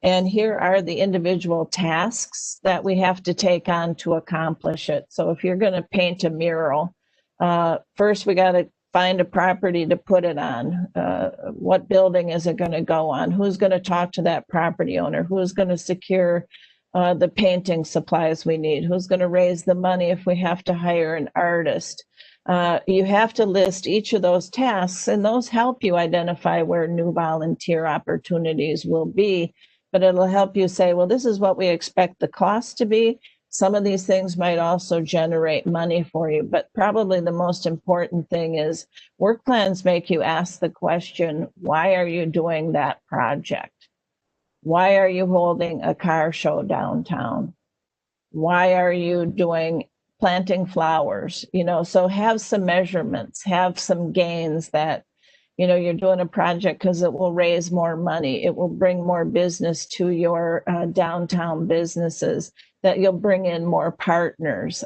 and here are the individual tasks that we have to take on to accomplish it. So if you're going to paint a mural, first we got to find a property to put it on. What building is it going to go on? Who's going to talk to that property owner? Who's going to secure the painting supplies we need? Who's going to raise the money if we have to hire an artist? You have to list each of those tasks, and those help you identify where new volunteer opportunities will be. But it'll help you say, well, this is what we expect the cost to be. Some of these things might also generate money for you, but probably the most important thing is work plans make you ask the question, why are you doing that project? Why are you holding a car show downtown? Why are you planting flowers? So have some measurements, have some gains that you're doing a project because it will raise more money. It will bring more business to your downtown businesses, that you'll bring in more partners.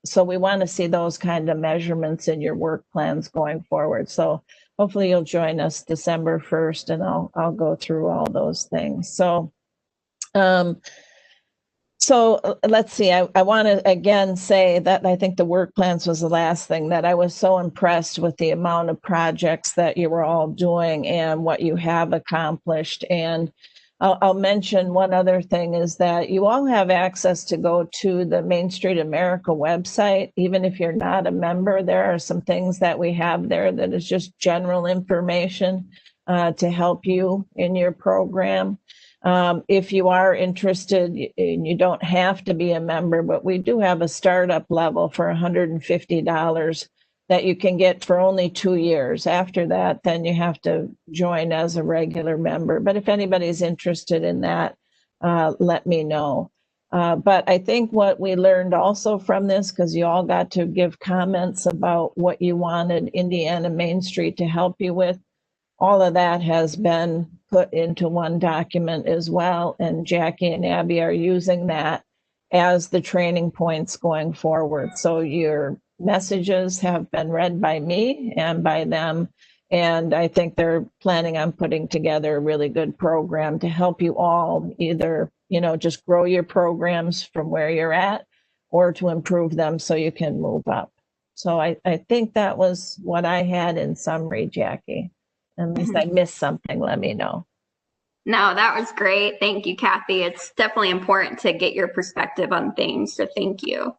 So we want to see those kind of measurements in your work plans going forward. So hopefully you'll join us December 1st, and I'll go through all those things. So let's see, I want to again say that I think the work plans was the last thing, that I was so impressed with the amount of projects that you were all doing and what you have accomplished. And I'll mention one other thing is that you all have access to go to the Main Street America website. Even if you're not a member, there are some things that we have there that is just general information to help you in your program. If you are interested, and you don't have to be a member, but we do have a startup level for $150 that you can get for only 2 years. After that, then you have to join as a regular member. But if anybody's interested in that, let me know. But I think what we learned also from this, because you all got to give comments about what you wanted Indiana Main Street to help you with, all of that has been put into one document as well. And Jackie and Abby are using that as the training points going forward. So your messages have been read by me and by them. And I think they're planning on putting together a really good program to help you all either, just grow your programs from where you're at, or to improve them so you can move up. So I think that was what I had in summary, Jackie. Unless I missed something, let me know. No, that was great. Thank you, Kathy. It's definitely important to get your perspective on things, so thank you.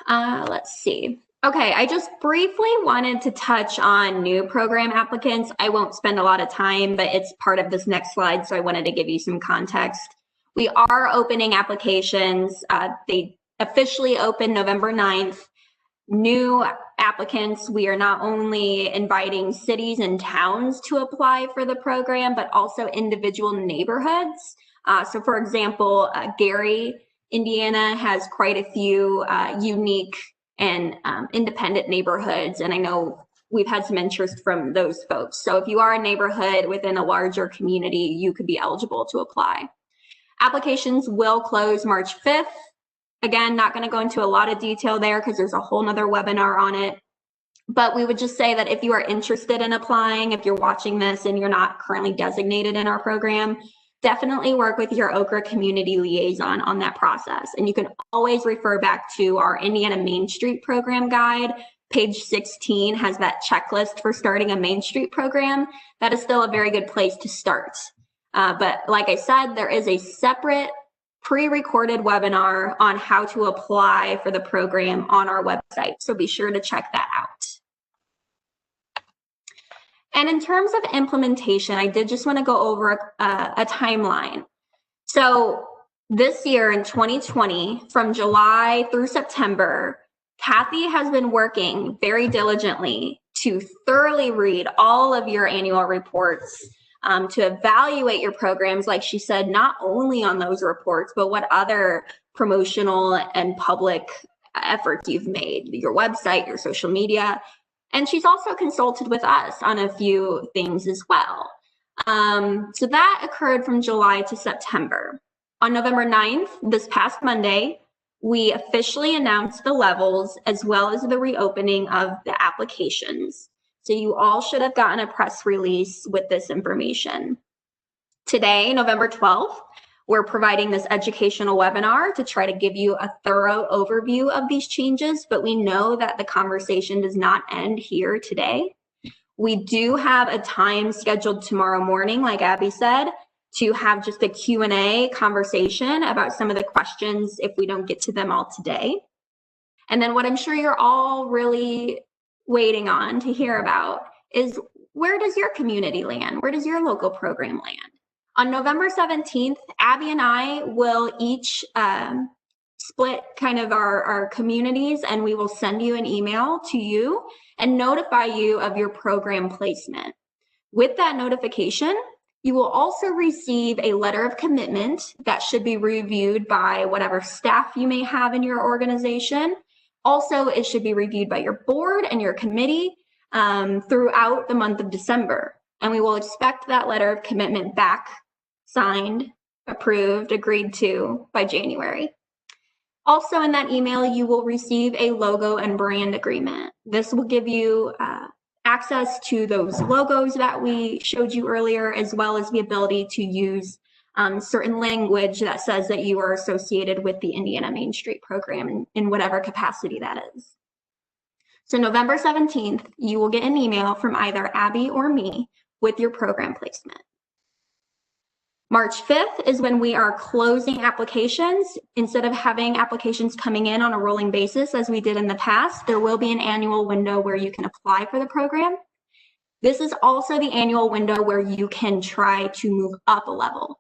Let's see. Okay, I just briefly wanted to touch on new program applicants. I won't spend a lot of time, but it's part of this next slide, so I wanted to give you some context. We are opening applications. They officially open November 9th. New applicants, we are not only inviting cities and towns to apply for the program, but also individual neighborhoods. So for example, Gary, Indiana has quite a few unique and independent neighborhoods, and I know we've had some interest from those folks. So if you are a neighborhood within a larger community, you could be eligible to apply. Applications will close March 5th. Again, not going to go into a lot of detail there because there's a whole nother webinar on it. But we would just say that if you are interested in applying, if you're watching this and you're not currently designated in our program, definitely work with your Okra community liaison on that process. And you can always refer back to our Indiana Main Street program guide. Page 16 has that checklist for starting a Main Street program. That is still a very good place to start. But like I said, there is a separate pre-recorded webinar on how to apply for the program on our website. So be sure to check that out. And in terms of implementation, I did just want to go over a timeline. So this year in 2020, from July through September, Kathy has been working very diligently to thoroughly read all of your annual reports, to evaluate your programs, like she said, not only on those reports, but what other promotional and public efforts you've made, your website, your social media. And she's also consulted with us on a few things as well. So that occurred from July to September. On November 9th, this past Monday, we officially announced the levels as well as the reopening of the applications. So you all should have gotten a press release with this information. Today, November 12th, we're providing this educational webinar to try to give you a thorough overview of these changes, but we know that the conversation does not end here today. We do have a time scheduled tomorrow morning, like Abby said, to have just a Q&A conversation about some of the questions if we don't get to them all today. And then what I'm sure you're all really waiting on to hear about is, where does your community land? Where does your local program land? On November 17th, Abby and I will each split kind of our communities, and we will send you an email to you and notify you of your program placement. With that notification, you will also receive a letter of commitment that should be reviewed by whatever staff you may have in your organization. Also, it should be reviewed by your board and your committee throughout the month of December. And we will expect that letter of commitment back, signed, approved, agreed to by January. Also in that email, you will receive a logo and brand agreement. This will give you access to those logos that we showed you earlier, as well as the ability to use certain language that says that you are associated with the Indiana Main Street program in whatever capacity that is. So November 17th, you will get an email from either Abby or me with your program placement. March 5th is when we are closing applications. Instead of having applications coming in on a rolling basis as we did in the past, there will be an annual window where you can apply for the program. This is also the annual window where you can try to move up a level.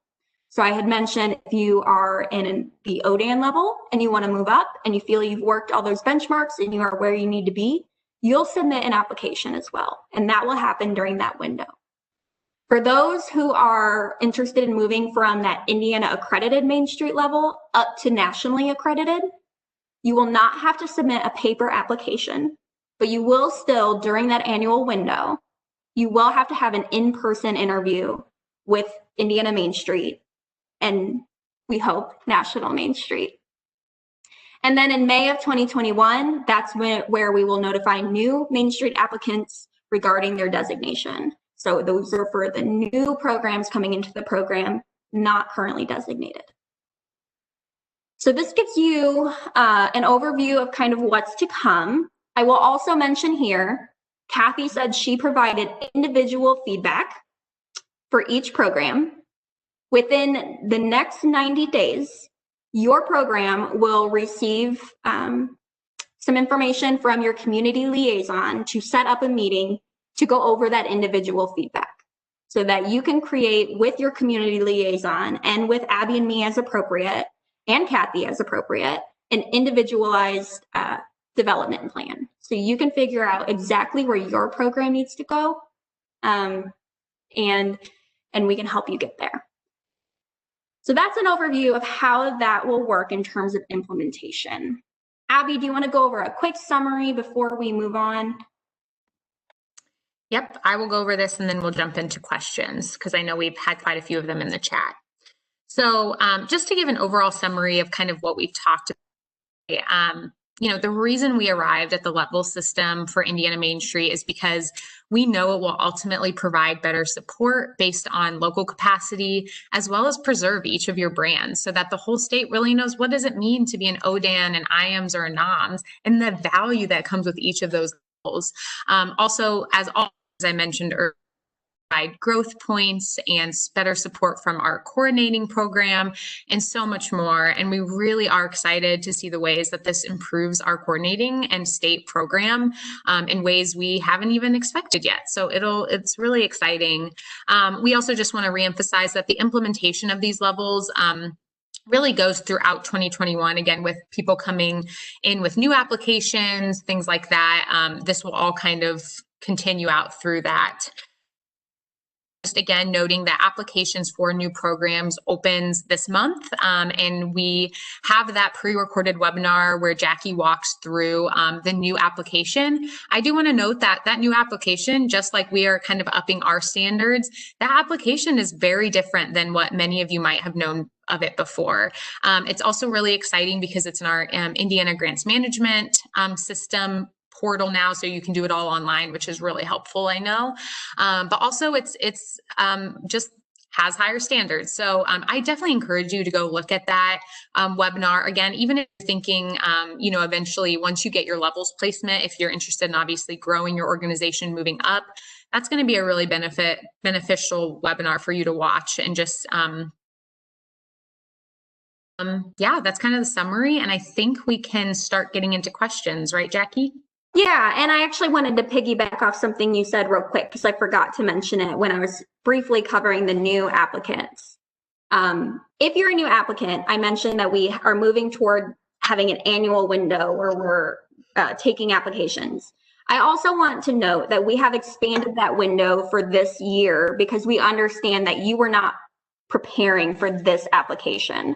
So I had mentioned if you are in the ODAN level and you want to move up and you feel you've worked all those benchmarks and you are where you need to be, you'll submit an application as well. And that will happen during that window. For those who are interested in moving from that Indiana accredited Main Street level up to nationally accredited, you will not have to submit a paper application, but you will still, during that annual window, you will have to have an in-person interview with Indiana Main Street and we hope National Main Street. And then in May of 2021, that's where we will notify new Main Street applicants regarding their designation. So those are for the new programs coming into the program, not currently designated. So this gives you an overview of kind of what's to come. I will also mention here, Kathy said she provided individual feedback for each program. Within the next 90 days, your program will receive some information from your community liaison to set up a meeting to go over that individual feedback so that you can create with your community liaison and with Abby and me as appropriate and Kathy as appropriate an individualized development plan. So you can figure out exactly where your program needs to go and we can help you get there. So that's an overview of how that will work in terms of implementation. Abby, do you want to go over a quick summary before we move on? Yep, I will go over this and then we'll jump into questions because I know we've had quite a few of them in the chat. So just to give an overall summary of kind of what we've talked about, you know, the reason we arrived at the level system for Indiana Main Street is because we know it will ultimately provide better support based on local capacity, as well as preserve each of your brands so that the whole state really knows what does it mean to be an ODAN, an IMBS, or a NOMS, and the value that comes with each of those levels. Also, as I mentioned earlier, provide growth points and better support from our coordinating program and so much more. And we really are excited to see the ways that this improves our coordinating and state program in ways we haven't even expected yet. So it's really exciting. We also just want to reemphasize that the implementation of these levels really goes throughout 2021, again, with people coming in with new applications, things like that. This will all kind of continue out through that. Just again, noting that applications for new programs opens this month, and we have that pre-recorded webinar where Jackie walks through the new application. I do want to note that that new application, just like we are kind of upping our standards, that application is very different than what many of you might have known of it before. It's also really exciting because it's in our Indiana Grants Management system portal now, so you can do it all online, which is really helpful, I know. But also it's just has higher standards. So I definitely encourage you to go look at that webinar. Again, even if you're thinking, you know, eventually once you get your levels placement, if you're interested in obviously growing your organization, moving up, that's going to be a really beneficial webinar for you to watch. And just, yeah, that's kind of the summary. And I think we can start getting into questions, right, Jackie? Yeah, and I actually wanted to piggyback off something you said real quick because I forgot to mention it when I was briefly covering the new applicants. If you're a new applicant, I mentioned that we are moving toward having an annual window where we're taking applications. I also want to note that we have expanded that window for this year because we understand that you were not preparing for this application.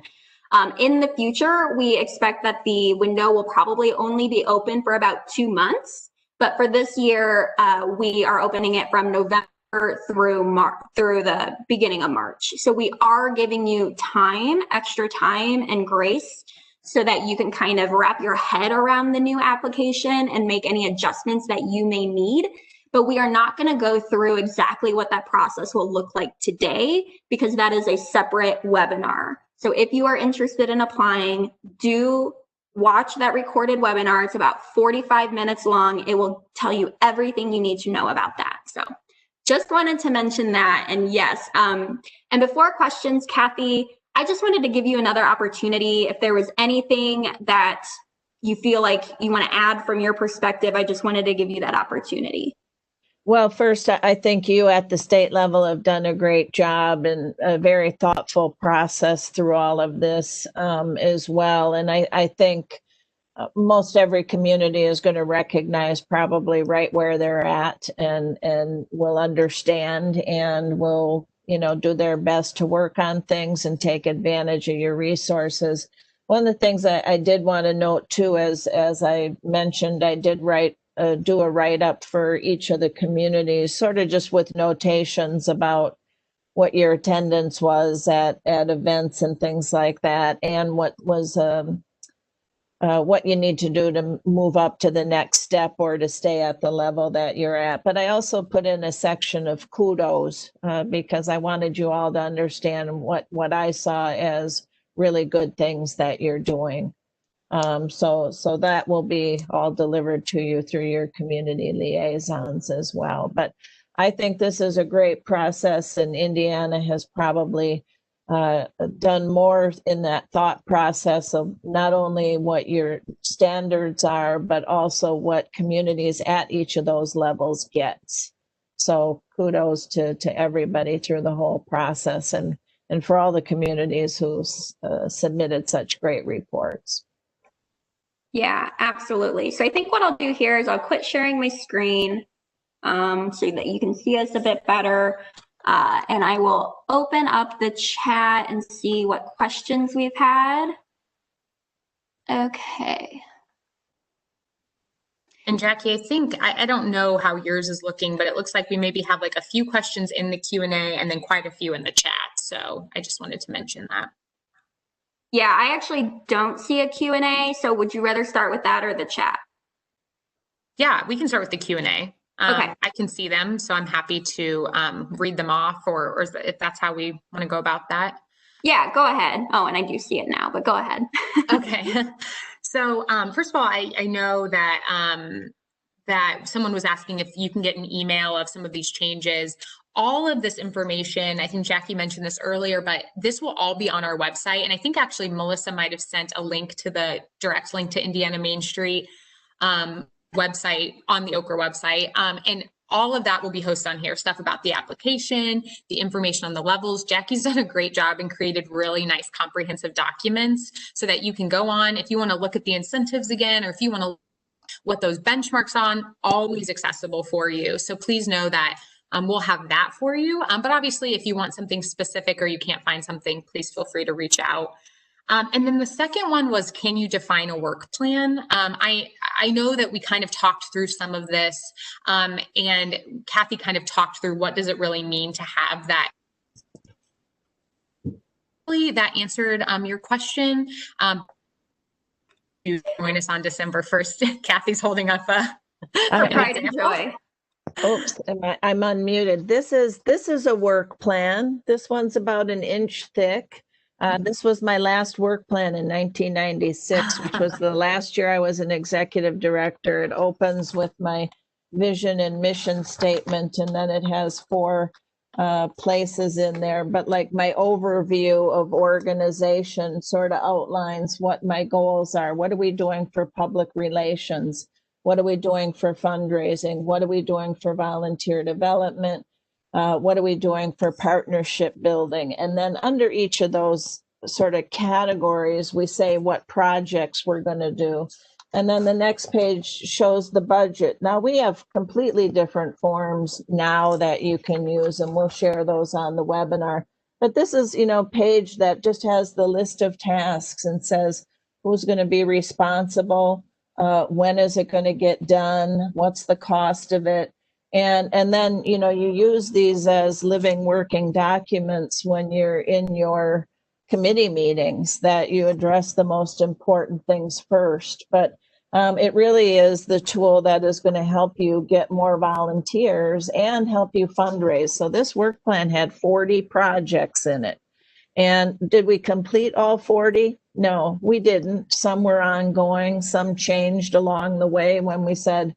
In the future, we expect that the window will probably only be open for about 2 months. But for this year, we are opening it from November through the beginning of March. So we are giving you time, extra time and grace so that you can kind of wrap your head around the new application and make any adjustments that you may need. But we are not going to go through exactly what that process will look like today because that is a separate webinar. So if you are interested in applying, do watch that recorded webinar. It's about 45 minutes long. It will tell you everything you need to know about that. So just wanted to mention that. And yes, and before questions, Kathy, I just wanted to give you another opportunity. If there was anything that you feel like you want to add from your perspective, I just wanted to give you that opportunity. Well, first, I think you at the state level have done a great job and a very thoughtful process through all of this as well. And I think most every community is going to recognize probably right where they're at and will understand and will, you know, do their best to work on things and take advantage of your resources. One of the things I did want to note too, as I mentioned, I did do a write-up for each of the communities, sort of just with notations about what your attendance was at events and things like that, and what was what you need to do to move up to the next step or to stay at the level that you're at. But I also put in a section of kudos because I wanted you all to understand what I saw as really good things that you're doing. So that will be all delivered to you through your community liaisons as well. But I think this is a great process, and Indiana has probably done more in that thought process of not only what your standards are, but also what communities at each of those levels gets. So kudos to everybody through the whole process and for all the communities who submitted such great reports. Yeah, absolutely. So I think what I'll do here is I'll quit sharing my screen so that you can see us a bit better. And I will open up the chat and see what questions we've had. Okay. And Jackie, I think, I don't know how yours is looking, but it looks like we maybe have like a few questions in the Q&A and then quite a few in the chat. So I just wanted to mention that. Yeah, I actually don't see a Q&A, so would you rather start with that or the chat? Yeah, we can start with the Q&A. Okay. I can see them, so I'm happy to read them off, or if that's how we want to go about that. Yeah, go ahead. Oh, and I do see it now, but go ahead. Okay. So first of all, I know that that someone was asking if you can get an email of some of these changes. All of this information, I think Jackie mentioned this earlier, but this will all be on our website. And I think actually Melissa might have sent a link to the direct link to Indiana Main Street website on the OKRA website. And all of that will be hosted on here, stuff about the application, the information on the levels. Jackie's done a great job and created really nice comprehensive documents so that you can go on if you want to look at the incentives again, or if you want to what those benchmarks on, always accessible for you. So please know that we'll have that for you. But obviously, if you want something specific or you can't find something, please feel free to reach out. And then the second one was, can you define a work plan? I know that we kind of talked through some of this, and Kathy kind of talked through what does it really mean to have that. That answered your question. You join us on December 1st. Kathy's holding up a Pride and joy. Oops, I'm unmuted. This is a work plan. This one's about an inch thick. This was my last work plan in 1996, which was the last year I was an executive director. It opens with my vision and mission statement, and then it has 4 places in there. But like my overview of organization sort of outlines what my goals are. What are we doing for public relations? What are we doing for fundraising? What are we doing for volunteer development? What are we doing for partnership building? And then under each of those sort of categories, we say what projects we're going to do. And then the next page shows the budget. Now we have completely different forms now that you can use, and we'll share those on the webinar. But this is, page that just has the list of tasks and says who's going to be responsible, when is it going to get done, what's the cost of it. And then, you use these as living, working documents when you're in your committee meetings, that you address the most important things first. But it really is the tool that is going to help you get more volunteers and help you fundraise. So this work plan had 40 projects in it. And did we complete all 40? No, we didn't. Some were ongoing, some changed along the way when we said,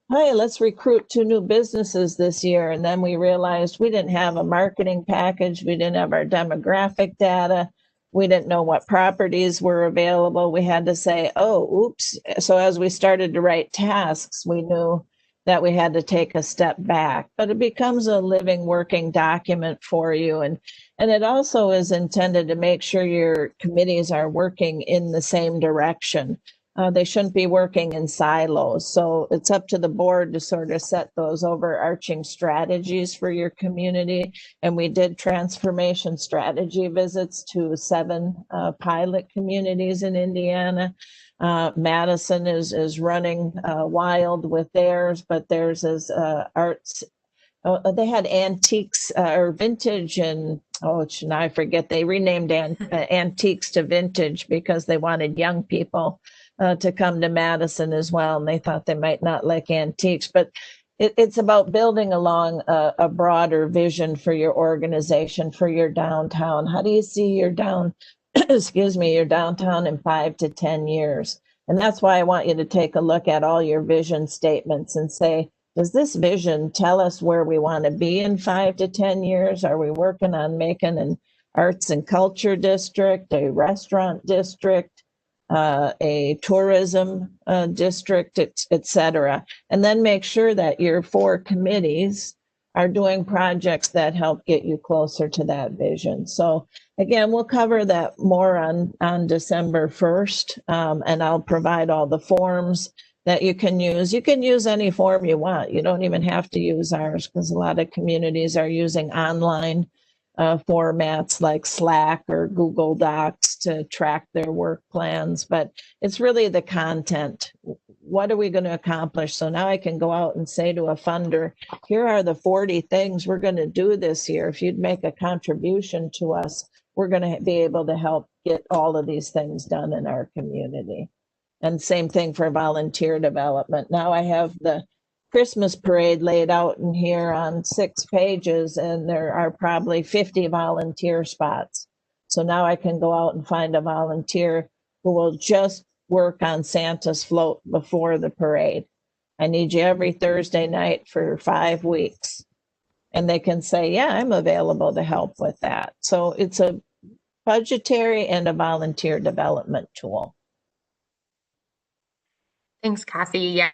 hey, let's recruit 2 new businesses this year. And then we realized we didn't have a marketing package. We didn't have our demographic data. We didn't know what properties were available. We had to say, oh, oops. So as we started to write tasks, we knew that we had to take a step back. But it becomes a living, working document for you. And it also is intended to make sure your committees are working in the same direction. They shouldn't be working in silos. So it's up to the board to sort of set those overarching strategies for your community. And we did transformation strategy visits to 7 pilot communities in Indiana. Madison is running wild with theirs, but theirs is arts. They had antiques or vintage, and now I forget, they renamed antiques to vintage because they wanted young people to come to Madison as well, and they thought they might not like antiques. But it's about building along a broader vision for your organization, for your downtown. How do you see your your downtown in 5 to 10 years? And that's why I want you to take a look at all your vision statements and say, does this vision tell us where we want to be in 5 to 10 years? Are we working on making an arts and culture district, a restaurant district, a tourism district, et cetera? And then make sure that your 4 committees are doing projects that help get you closer to that vision. So again, we'll cover that more on December 1st, and I'll provide all the forms that you can use. You can use any form you want. You don't even have to use ours because a lot of communities are using online formats like Slack or Google Docs to track their work plans, but it's really the content. What are we going to accomplish? So now I can go out and say to a funder, here are the 40 things we're going to do this year. If you'd make a contribution to us, we're going to be able to help get all of these things done in our community. And same thing for volunteer development. Now I have the Christmas parade laid out in here on 6 pages, and there are probably 50 volunteer spots. So now I can go out and find a volunteer who will just work on Santa's float before the parade. I need you every Thursday night for 5 weeks. And they can say, yeah, I'm available to help with that. So it's a budgetary and a volunteer development tool. Thanks, Kathy. Yeah,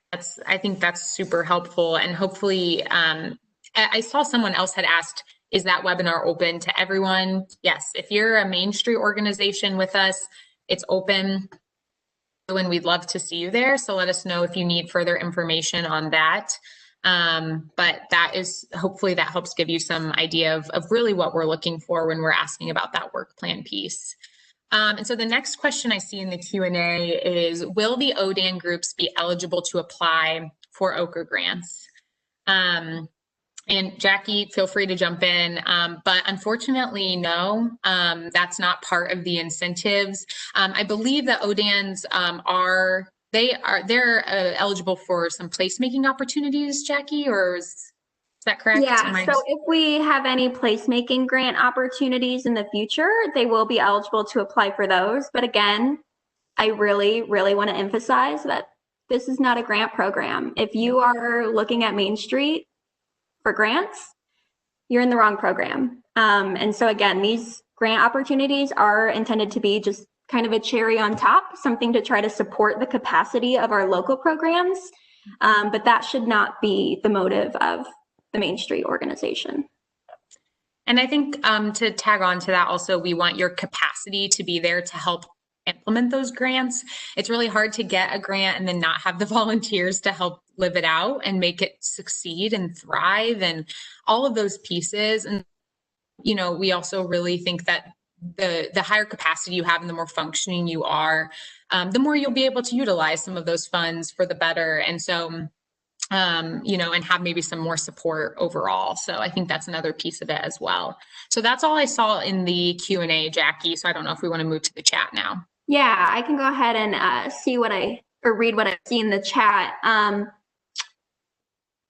I think that's super helpful. And hopefully, I saw someone else had asked, is that webinar open to everyone? Yes, if you're a Main Street organization with us, it's open and we'd love to see you there. So let us know if you need further information on that. But that is, hopefully that helps give you some idea of really what we're looking for when we're asking about that work plan piece. And so the next question I see in the Q&A is, will the ODAN groups be eligible to apply for OCRA grants? And Jackie, feel free to jump in, but unfortunately, no, that's not part of the incentives. I believe that ODANs they're eligible for some placemaking opportunities, Jackie, or is that correct? Yeah, so if we have any placemaking grant opportunities in the future, they will be eligible to apply for those. But again, I really, really want to emphasize that this is not a grant program. If you are looking at Main Street for grants, you're in the wrong program. And so again, these grant opportunities are intended to be just kind of a cherry on top, something to try to support the capacity of our local programs. But that should not be the motive of the Main Street organization. And I think to tag on to that also, we want your capacity to be there to help implement those grants. It's really hard to get a grant and then not have the volunteers to help live it out and make it succeed and thrive and all of those pieces. And, you know, we also really think that the higher capacity you have and the more functioning you are, the more you'll be able to utilize some of those funds for the better. And so, you know, and have maybe some more support overall. So I think that's another piece of it as well. So that's all I saw in the Q&A, Jackie. So I don't know if we want to move to the chat now. Yeah, I can go ahead and read what I see in the chat.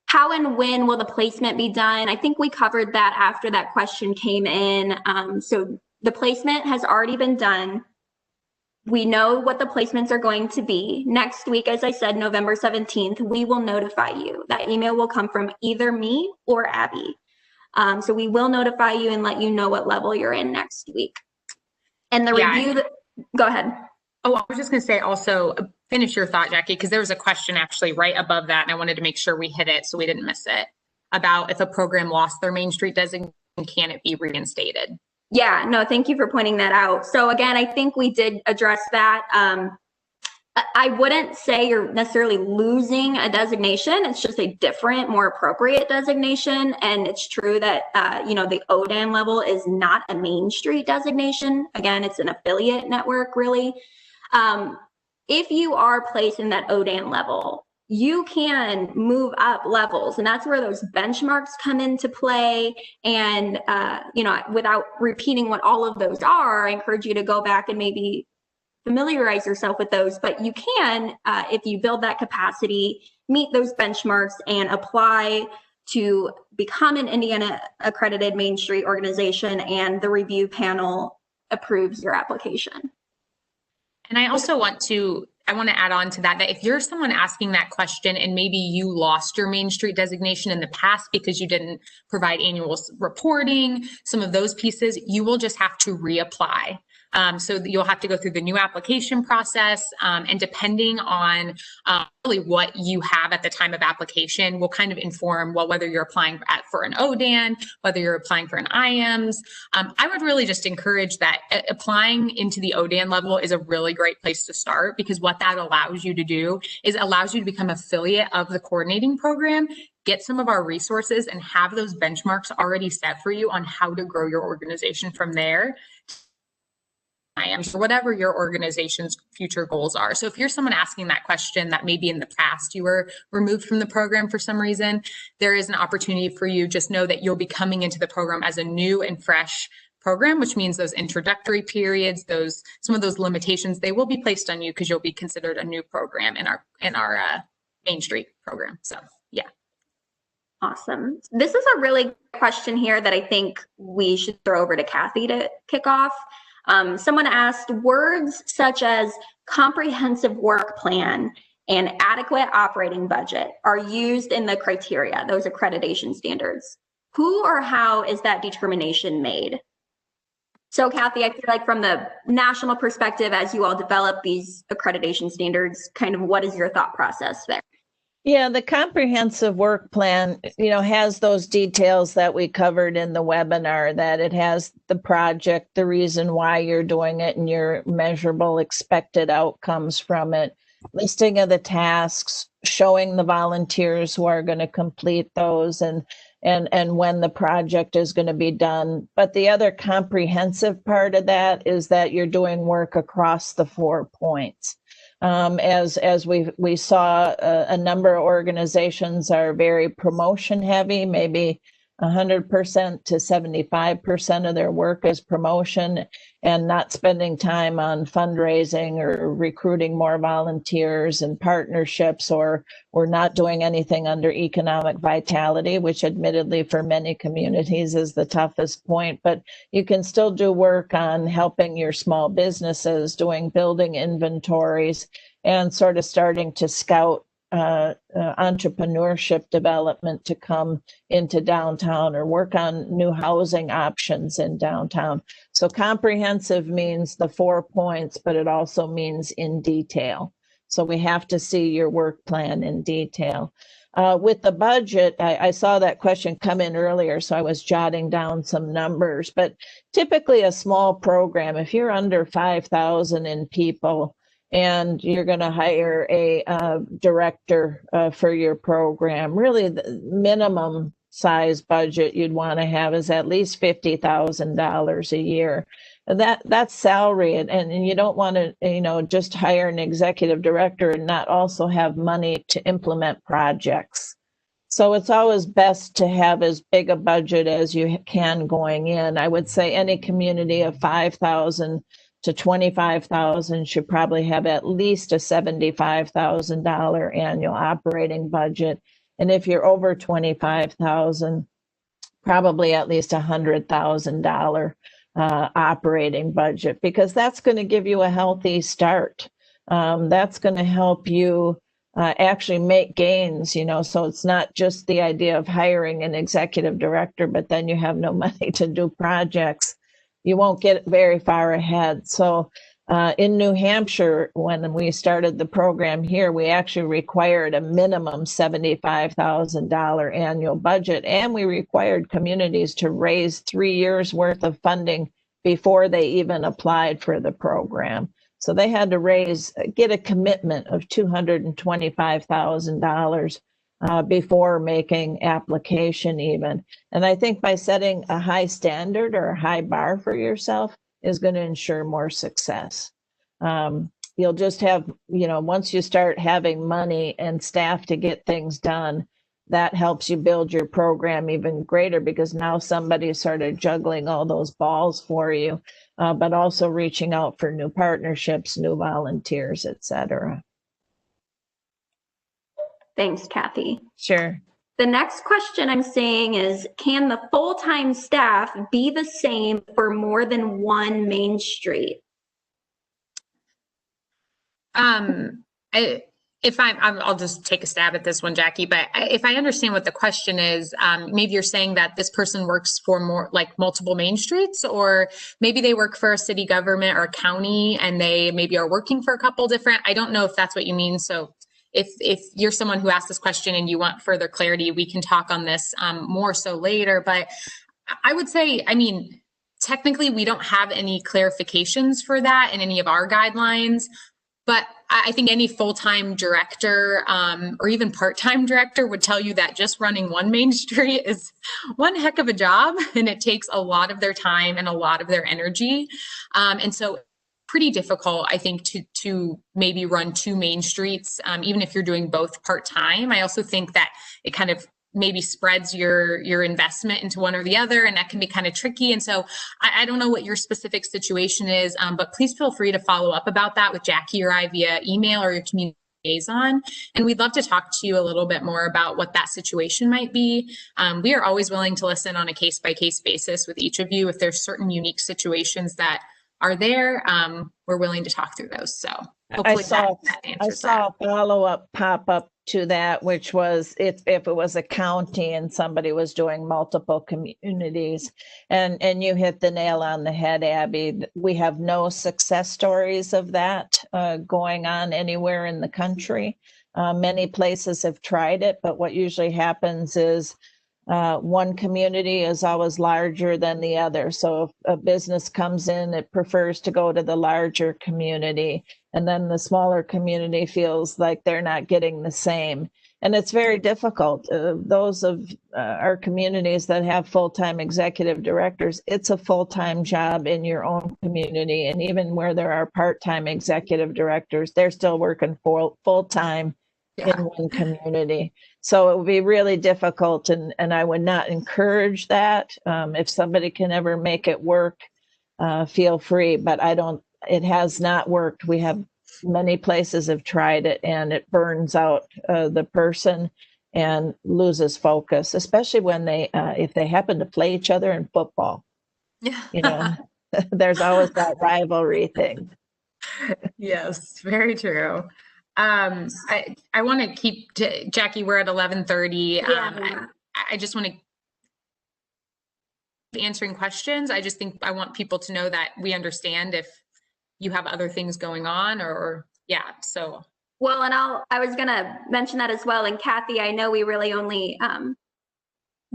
How and when will the placement be done? I think we covered that after that question came in. So the placement has already been done. We know what the placements are going to be. Next week, as I said, November 17th, we will notify you. That email will come from either me or Abby. So we will notify you and let you know what level you're in next week. And the review, go ahead. Oh, I was just going to say also, finish your thought, Jackie, because there was a question actually right above that, and I wanted to make sure we hit it so we didn't miss it, about if a program lost their Main Street designation, can it be reinstated? Yeah, no, thank you for pointing that out. So again, I think we did address that. I wouldn't say you're necessarily losing a designation. It's just a different, more appropriate designation. And it's true that, you know, the ODAN level is not a Main Street designation. Again, it's an affiliate network, really. If you are placed in that ODAN level, you can move up levels, and that's where those benchmarks come into play. And, you know, without repeating what all of those are, I encourage you to go back and maybe familiarize yourself with those. But you can, if you build that capacity, meet those benchmarks and apply to become an Indiana accredited Main Street organization, and the review panel approves your application. And I also want to add on to that, that if you're someone asking that question and maybe you lost your Main Street designation in the past because you didn't provide annual reporting, some of those pieces, you will just have to reapply. So you'll have to go through the new application process, and depending on really what you have at the time of application will kind of inform, well, whether you're applying for an ODAN, whether you're applying for an IMBS. I would really just encourage that applying into the ODAN level is a really great place to start, because what that allows you to do is allows you to become affiliate of the coordinating program, get some of our resources, and have those benchmarks already set for you on how to grow your organization from there. For whatever your organization's future goals are. So if you're someone asking that question that maybe in the past you were removed from the program for some reason, there is an opportunity for you. Just know that you'll be coming into the program as a new and fresh program, which means those introductory periods, some of those limitations, they will be placed on you because you'll be considered a new program in our Main Street program. So yeah. Awesome. This is a really good question here that I think we should throw over to Kathy to kick off. Someone asked, words such as comprehensive work plan and adequate operating budget are used in the criteria, those accreditation standards. Who or how is that determination made? So Kathy, I feel like from the national perspective, as you all develop these accreditation standards, kind of what is your thought process there? Yeah, the comprehensive work plan, has those details that we covered in the webinar, that it has the project, the reason why you're doing it, and your measurable expected outcomes from it, listing of the tasks, showing the volunteers who are going to complete those, and when the project is going to be done. But the other comprehensive part of that is that you're doing work across the 4 points. As we saw, a number of organizations are very promotion heavy, maybe 100% to 75% of their work is promotion, and not spending time on fundraising or recruiting more volunteers and partnerships, or we're not doing anything under economic vitality, which admittedly for many communities is the toughest point. But you can still do work on helping your small businesses, doing building inventories, and sort of starting to scout entrepreneurship development to come into downtown, or work on new housing options in downtown. So comprehensive means the 4 points, but it also means in detail. So we have to see your work plan in detail. With the budget, I saw that question come in earlier, so I was jotting down some numbers. But typically a small program, if you're under 5,000 in people, and you're going to hire a director for your program, really the minimum size budget you'd want to have is at least $50,000 a year. That's salary, and you don't want to just hire an executive director and not also have money to implement projects. So it's always best to have as big a budget as you can going in. I would say any community of 5,000 to 25,000 should probably have at least a $75,000 annual operating budget. And if you're over 25,000, probably at least $100,000 operating budget, because that's going to give you a healthy start. That's going to help you actually make gains, so it's not just the idea of hiring an executive director, but then you have no money to do projects. You won't get very far ahead. So in New Hampshire, when we started the program here, we actually required a minimum $75,000 annual budget, and we required communities to raise 3 years worth of funding before they even applied for the program. So they had to get a commitment of $225,000 before making application even. And I think by setting a high standard or a high bar for yourself is going to ensure more success. You'll just have, once you start having money and staff to get things done, that helps you build your program even greater, because now somebody's sort of juggling all those balls for you, but also reaching out for new partnerships, new volunteers, et cetera. Thanks, Kathy. Sure. The next question I'm saying is, can the full-time staff be the same for more than one Main Street? I'll just take a stab at this one, Jackie, but if I understand what the question is, maybe you're saying that this person works for more like multiple main streets, or maybe they work for a city government or a county and they maybe are working for a couple different, I don't know if that's what you mean. So if you're someone who asked this question and you want further clarity, we can talk on this more so later. But I would say, I mean, technically we don't have any clarifications for that in any of our guidelines. But I think any full-time director or even part-time director would tell you that just running one main street is one heck of a job, and it takes a lot of their time and a lot of their energy. And so pretty difficult, I think, to maybe run two main streets, even if you're doing both part-time. I also think that it kind of maybe spreads your investment into one or the other, and that can be kind of tricky. And so I don't know what your specific situation is, but please feel free to follow up about that with Jackie or I via email or your community liaison. And we'd love to talk to you a little bit more about what that situation might be. We are always willing to listen on a case-by-case basis with each of you. If there's certain unique situations that are there, we're willing to talk through those. So hopefully that answers that. I saw a follow-up pop up to that, which was if it was a county and somebody was doing multiple communities, and you hit the nail on the head, Abby. We have no success stories of that going on anywhere in the country. Many places have tried it, but what usually happens is one community is always larger than the other. So if a business comes in, it prefers to go to the larger community, and then the smaller community feels like they're not getting the same. And it's very difficult. Those of our communities that have full-time executive directors, it's a full-time job in your own community. And even where there are part-time executive directors, they're still working full-time in one community. So it would be really difficult, and I would not encourage that. If somebody can ever make it work, feel free, but it has not worked. We have many places have tried it, and it burns out the person and loses focus, especially when if they happen to play each other in football. Yeah. There's always that rivalry thing. Yes, very true. I want to keep Jackie, we're at 11:30. I just want to be answering questions. I just think I want people to know that we understand if you have other things going on so. Well, and I was going to mention that as well. And Kathy, I know we really only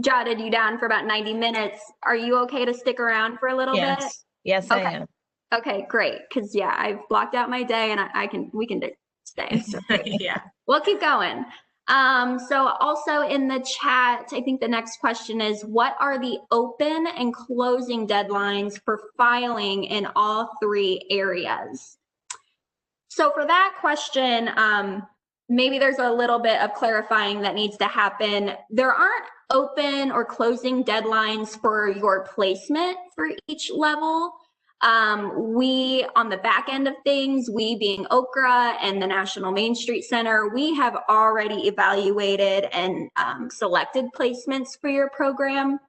jotted you down for about 90 minutes. Are you okay to stick around for a little bit? Yes, okay. I am. Okay, great. Because I've blocked out my day, and we can stay. So Yeah. We'll keep going. So also in the chat, I think the next question is, what are the open and closing deadlines for filing in all three areas? So for that question, maybe there's a little bit of clarifying that needs to happen. There aren't open or closing deadlines for your placement for each level. We, on the back end of things, we being OKRA and the National Main Street Center, we have already evaluated and selected placements for your program.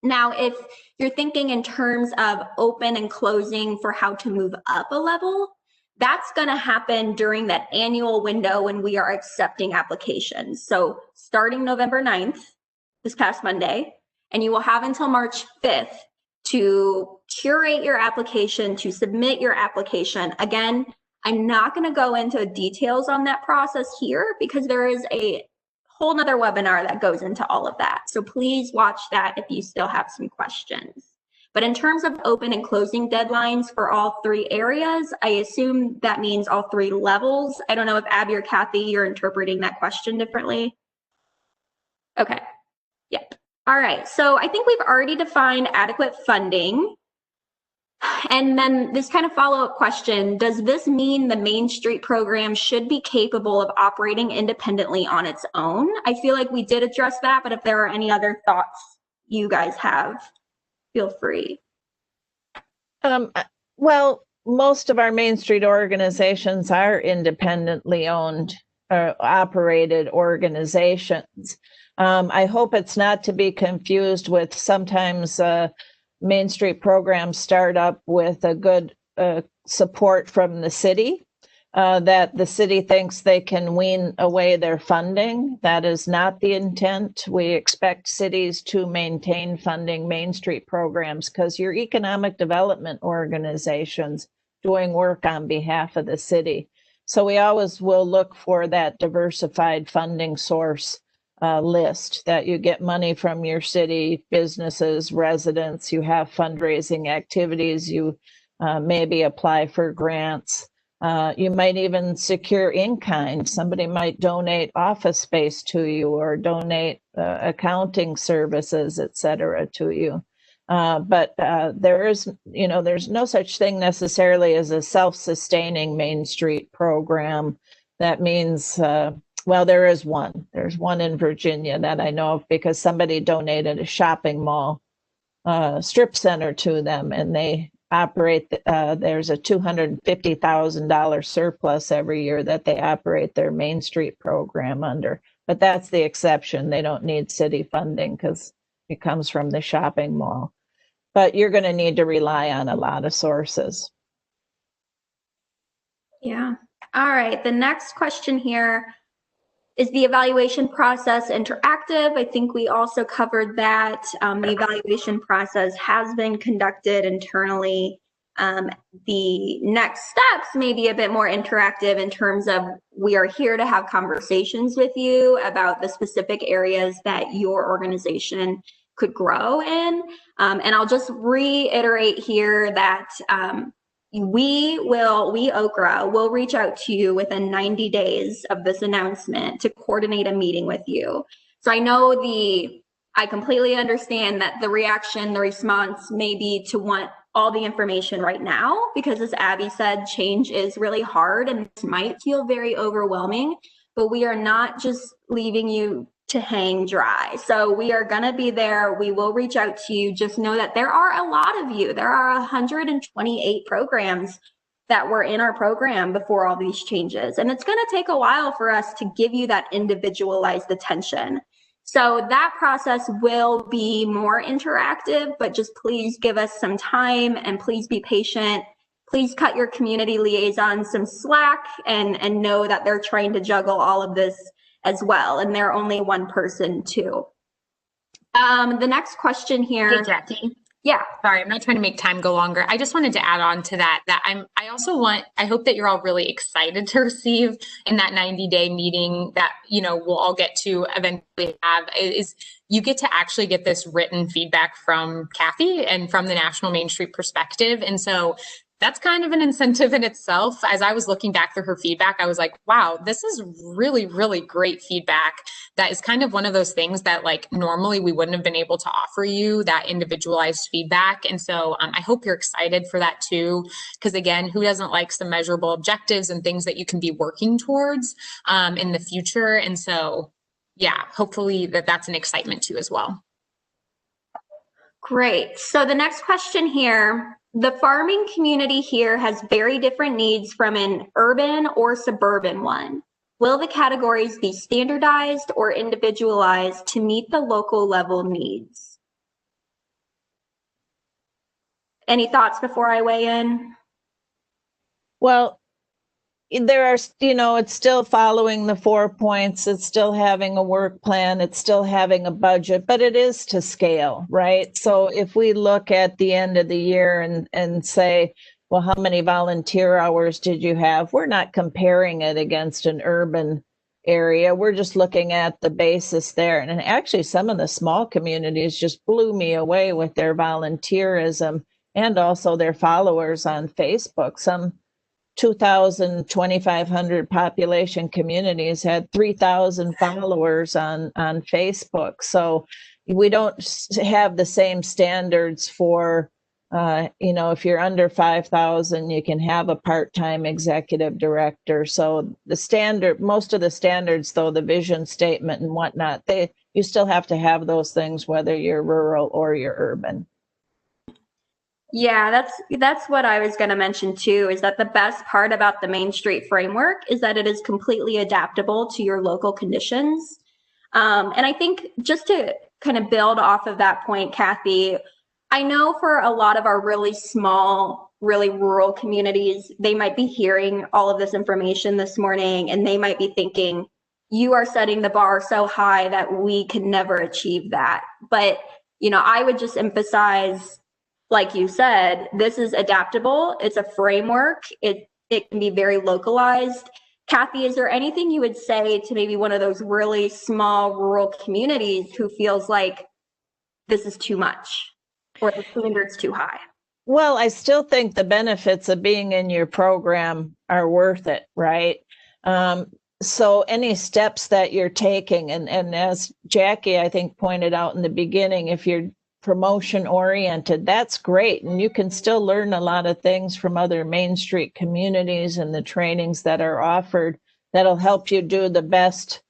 Now, if you're thinking in terms of open and closing for how to move up a level, that's going to happen during that annual window when we are accepting applications. So starting November 9th, this past Monday, and you will have until March 5th to curate your application, to submit your application. Again, I'm not going to go into details on that process here because there is a whole nother webinar that goes into all of that. So please watch that if you still have some questions. But in terms of open and closing deadlines for all three areas, I assume that means all three levels. I don't know if Abby or Kathy, you're interpreting that question differently. Okay, yep. All right, so I think we've already defined adequate funding. And then this kind of follow-up question, does this mean the Main Street program should be capable of operating independently on its own? I feel like we did address that, but if there are any other thoughts you guys have, feel free. Well, most of our Main Street organizations are independently owned or operated organizations. I hope it's not to be confused with sometimes Main Street programs start up with a good support from the city. that the city thinks they can wean away their funding. That is not the intent. We expect cities to maintain funding Main Street programs because you're economic development organizations doing work on behalf of the city. So we always will look for that diversified funding source list, that you get money from your city, businesses, residents, you have fundraising activities, you maybe apply for grants. You might even secure in kind. Somebody might donate office space to you or donate accounting services, et cetera, to you. But there's no such thing necessarily as a self-sustaining Main Street program. That means, well, there is one. There's one in Virginia that I know of because somebody donated a shopping mall strip center to them, and they operate, there's a $250,000 surplus every year that they operate their Main Street program under. But that's the exception. They don't need city funding because it comes from the shopping mall. But you're going to need to rely on a lot of sources. Yeah. All right. The next question here is the evaluation process interactive? I think we also covered that. The evaluation process has been conducted internally. The next steps may be a bit more interactive in terms of we are here to have conversations with you about the specific areas that your organization could grow in. And I'll just reiterate here that we, OCRA, will reach out to you within 90 days of this announcement to coordinate a meeting with you. So I completely understand that the response may be to want all the information right now, because as Abby said, change is really hard and this might feel very overwhelming, but we are not just leaving you to hang dry. So we are going to be there. We will reach out to you. Just know that there are a lot of you. There are 128 programs that were in our program before all these changes. And it's going to take a while for us to give you that individualized attention. So that process will be more interactive, but just please give us some time and please be patient. Please cut your community liaison some slack and know that they're trying to juggle all of this as well, and they're only one person too. The next question here. Hey, Jackie. Yeah. Sorry, I'm not trying to make time go longer. I just wanted to add on to that, I hope that you're all really excited to receive in that 90-day meeting that, we'll all get to eventually have, is you get to actually get this written feedback from Kathy and from the National Main Street perspective. And so that's kind of an incentive in itself. As I was looking back through her feedback, I was like, wow, this is really, really great feedback. That is kind of one of those things that normally we wouldn't have been able to offer you, that individualized feedback. And so I hope you're excited for that too, because again, who doesn't like some measurable objectives and things that you can be working towards in the future? And so, yeah, hopefully that's an excitement too as well. Great. So the next question here. The farming community here has very different needs from an urban or suburban one. Will the categories be standardized or individualized to meet the local level needs? Any thoughts before I weigh in? Well, there are, it's still following the 4 points. It's still having a work plan. It's still having a budget, but it is to scale, right? So if we look at the end of the year and say, well, how many volunteer hours did you have? We're not comparing it against an urban area. We're just looking at the basis there. And actually, some of the small communities just blew me away with their volunteerism and also their followers on Facebook. Some 2,000, 2,500 population communities had 3,000 followers on Facebook. So we don't have the same standards for, if you're under 5,000, you can have a part-time executive director. So most of the standards, though, the vision statement and whatnot, you still have to have those things, whether you're rural or you're urban. Yeah, that's what I was going to mention too, is that the best part about the Main Street framework is that it is completely adaptable to your local conditions. And I think just to kind of build off of that point, Kathy, I know for a lot of our really small really rural communities, they might be hearing all of this information this morning, and they might be thinking, you are setting the bar so high that we can never achieve that. But, you know, I would just emphasize, like you said, this is adaptable. It's a framework. It can be very localized. Kathy, is there anything you would say to maybe one of those really small rural communities who feels like this is too much or the standard's too high? Well, I still think the benefits of being in your program are worth it, right? So any steps that you're taking, and as Jackie, I think, pointed out in the beginning, if you're promotion oriented, that's great. And you can still learn a lot of things from other Main Street communities and the trainings that are offered that'll help you do the best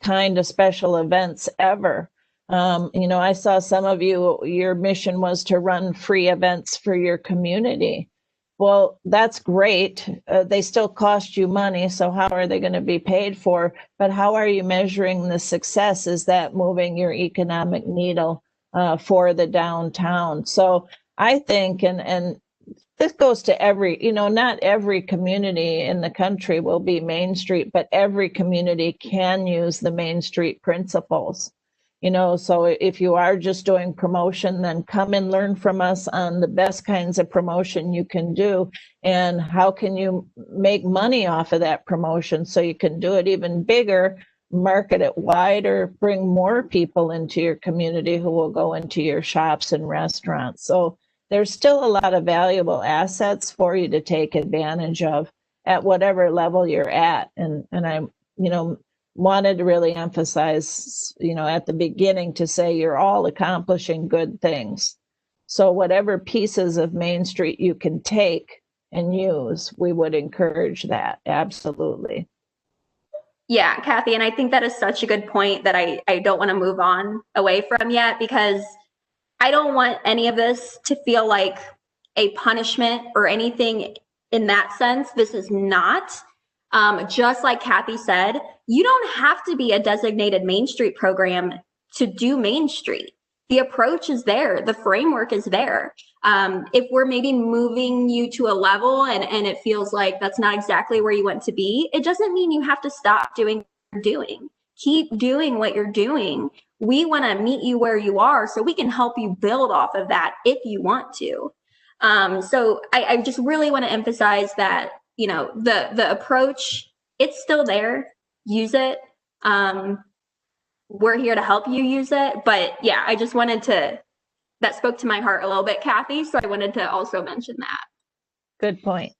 kind of special events ever. You know, I saw some of you, your mission was to run free events for your community. Well, that's great. They still cost you money. So how are they going to be paid for? But how are you measuring the success? Is that moving your economic needle for the downtown? So I think, and this goes to every, you know, not every community in the country will be Main Street, but every community can use the Main Street principles. You know, so if you are just doing promotion, then come and learn from us on the best kinds of promotion you can do and how can you make money off of that promotion so you can do it even bigger, market it wider, bring more people into your community who will go into your shops and restaurants. So there's still a lot of valuable assets for you to take advantage of at whatever level you're at. And I'm, you know, wanted to really emphasize, you know, at the beginning to say you're all accomplishing good things. So whatever pieces of Main Street you can take and use, we would encourage that. Absolutely. Yeah, Kathy, and I think that is such a good point that I don't want to move on away from yet, because I don't want any of this to feel like a punishment or anything in that sense. This is not. Just like Kathy said, you don't have to be a designated Main Street program to do Main Street. The approach is there. The framework is there. If we're maybe moving you to a level and it feels like that's not exactly where you want to be, it doesn't mean you have to stop doing what you're doing. Keep doing what you're doing. We want to meet you where you are so we can help you build off of that if you want to. So I just really want to emphasize that, you know, the approach, it's still there. Use it. We're here to help you use it. But yeah, I just wanted to, that spoke to my heart a little bit, Kathy. So I wanted to also mention that. Good point.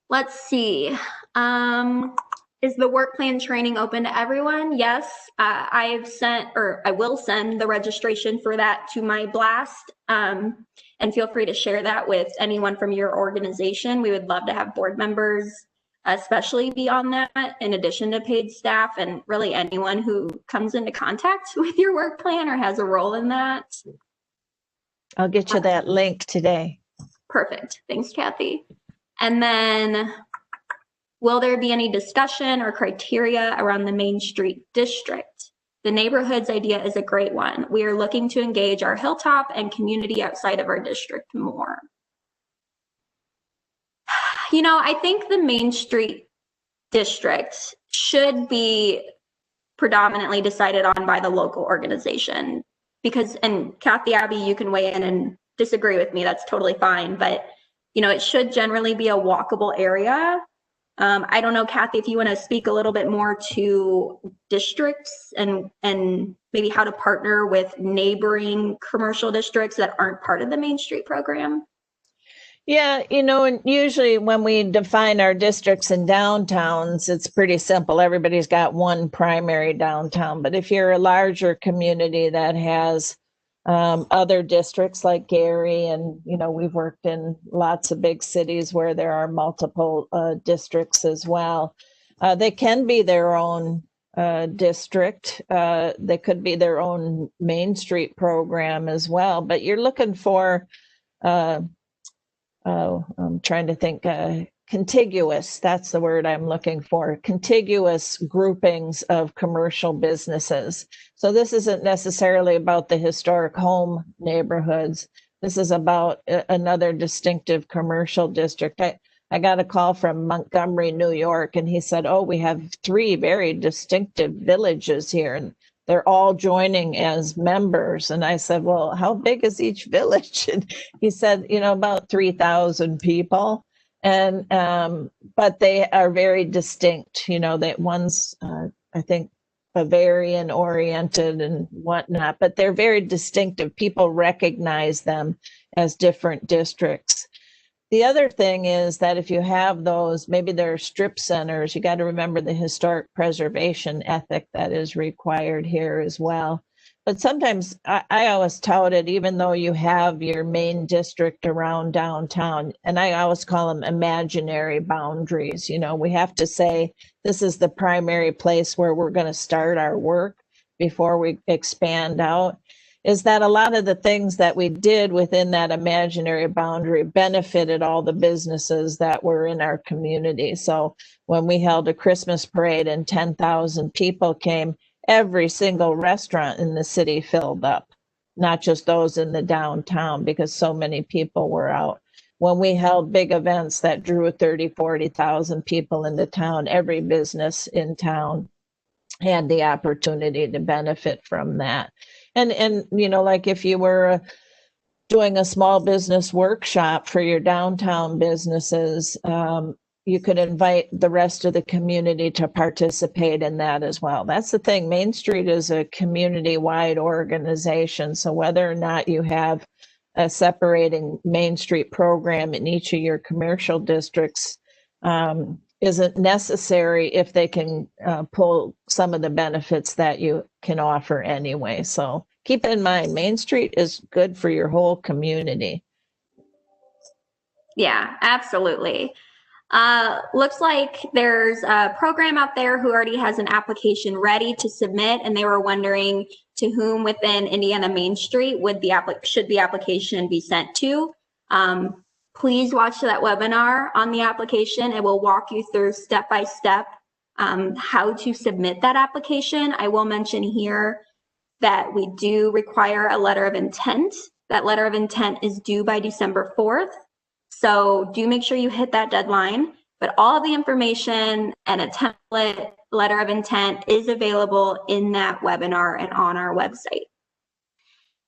Let's see. Is the work plan training open to everyone? Yes, I will send the registration for that to my blast. And feel free to share that with anyone from your organization. We would love to have board members, especially be on that, in addition to paid staff and really anyone who comes into contact with your work plan or has a role in that. I'll get you that link today. Perfect. Thanks, Kathy. And then, will there be any discussion or criteria around the Main Street district? The neighborhoods idea is a great one. We are looking to engage our hilltop and community outside of our district more. You know, I think the Main Street district should be predominantly decided on by the local organization because, and Kathy, Abby, you can weigh in and disagree with me, that's totally fine, but you know, it should generally be a walkable area. I don't know, Kathy, if you want to speak a little bit more to districts and maybe how to partner with neighboring commercial districts that aren't part of the Main Street program. Yeah, you know, and usually when we define our districts and downtowns, it's pretty simple. Everybody's got one primary downtown. But if you're a larger community that has other districts like Gary, and, you know, we've worked in lots of big cities where there are multiple districts as well. They can be their own district. They could be their own Main Street program as well. But you're looking for I'm trying to think, contiguous, that's the word I'm looking for, contiguous groupings of commercial businesses. So this isn't necessarily about the historic home neighborhoods, this is about another distinctive commercial district. I got a call from Montgomery, New York, and he said, oh, we have 3 very distinctive villages here, and they're all joining as members. And I said, well, how big is each village? And he said, about 3,000 people. And, but they are very distinct, that one's, I think, Bavarian oriented and whatnot, but they're very distinctive. People recognize them as different districts. The other thing is that if you have those, maybe they're strip centers, you got to remember the historic preservation ethic that is required here as well. But sometimes I always tout it, even though you have your main district around downtown, and I always call them imaginary boundaries. We have to say this is the primary place where we're going to start our work before we expand out. Is that a lot of the things that we did within that imaginary boundary benefited all the businesses that were in our community. So when we held a Christmas parade and 10,000 people came, every single restaurant in the city filled up, not just those in the downtown, because so many people were out. When we held big events that drew 30, 40,000 people into town, every business in town had the opportunity to benefit from that. And like if you were doing a small business workshop for your downtown businesses, you could invite the rest of the community to participate in that as well. That's the thing. Main Street is a community-wide organization. So whether or not you have a separating Main Street program in each of your commercial districts isn't necessary if they can pull some of the benefits that you can offer anyway. So keep in mind, Main Street is good for your whole community. Yeah, absolutely. Looks like there's a program out there who already has an application ready to submit, and they were wondering to whom within Indiana Main Street should the application be sent to. Please watch that webinar on the application. It will walk you through step by step how to submit that application. I will mention here that we do require a letter of intent. That letter of intent is due by December 4th. So do make sure you hit that deadline, but all of the information and a template letter of intent is available in that webinar and on our website.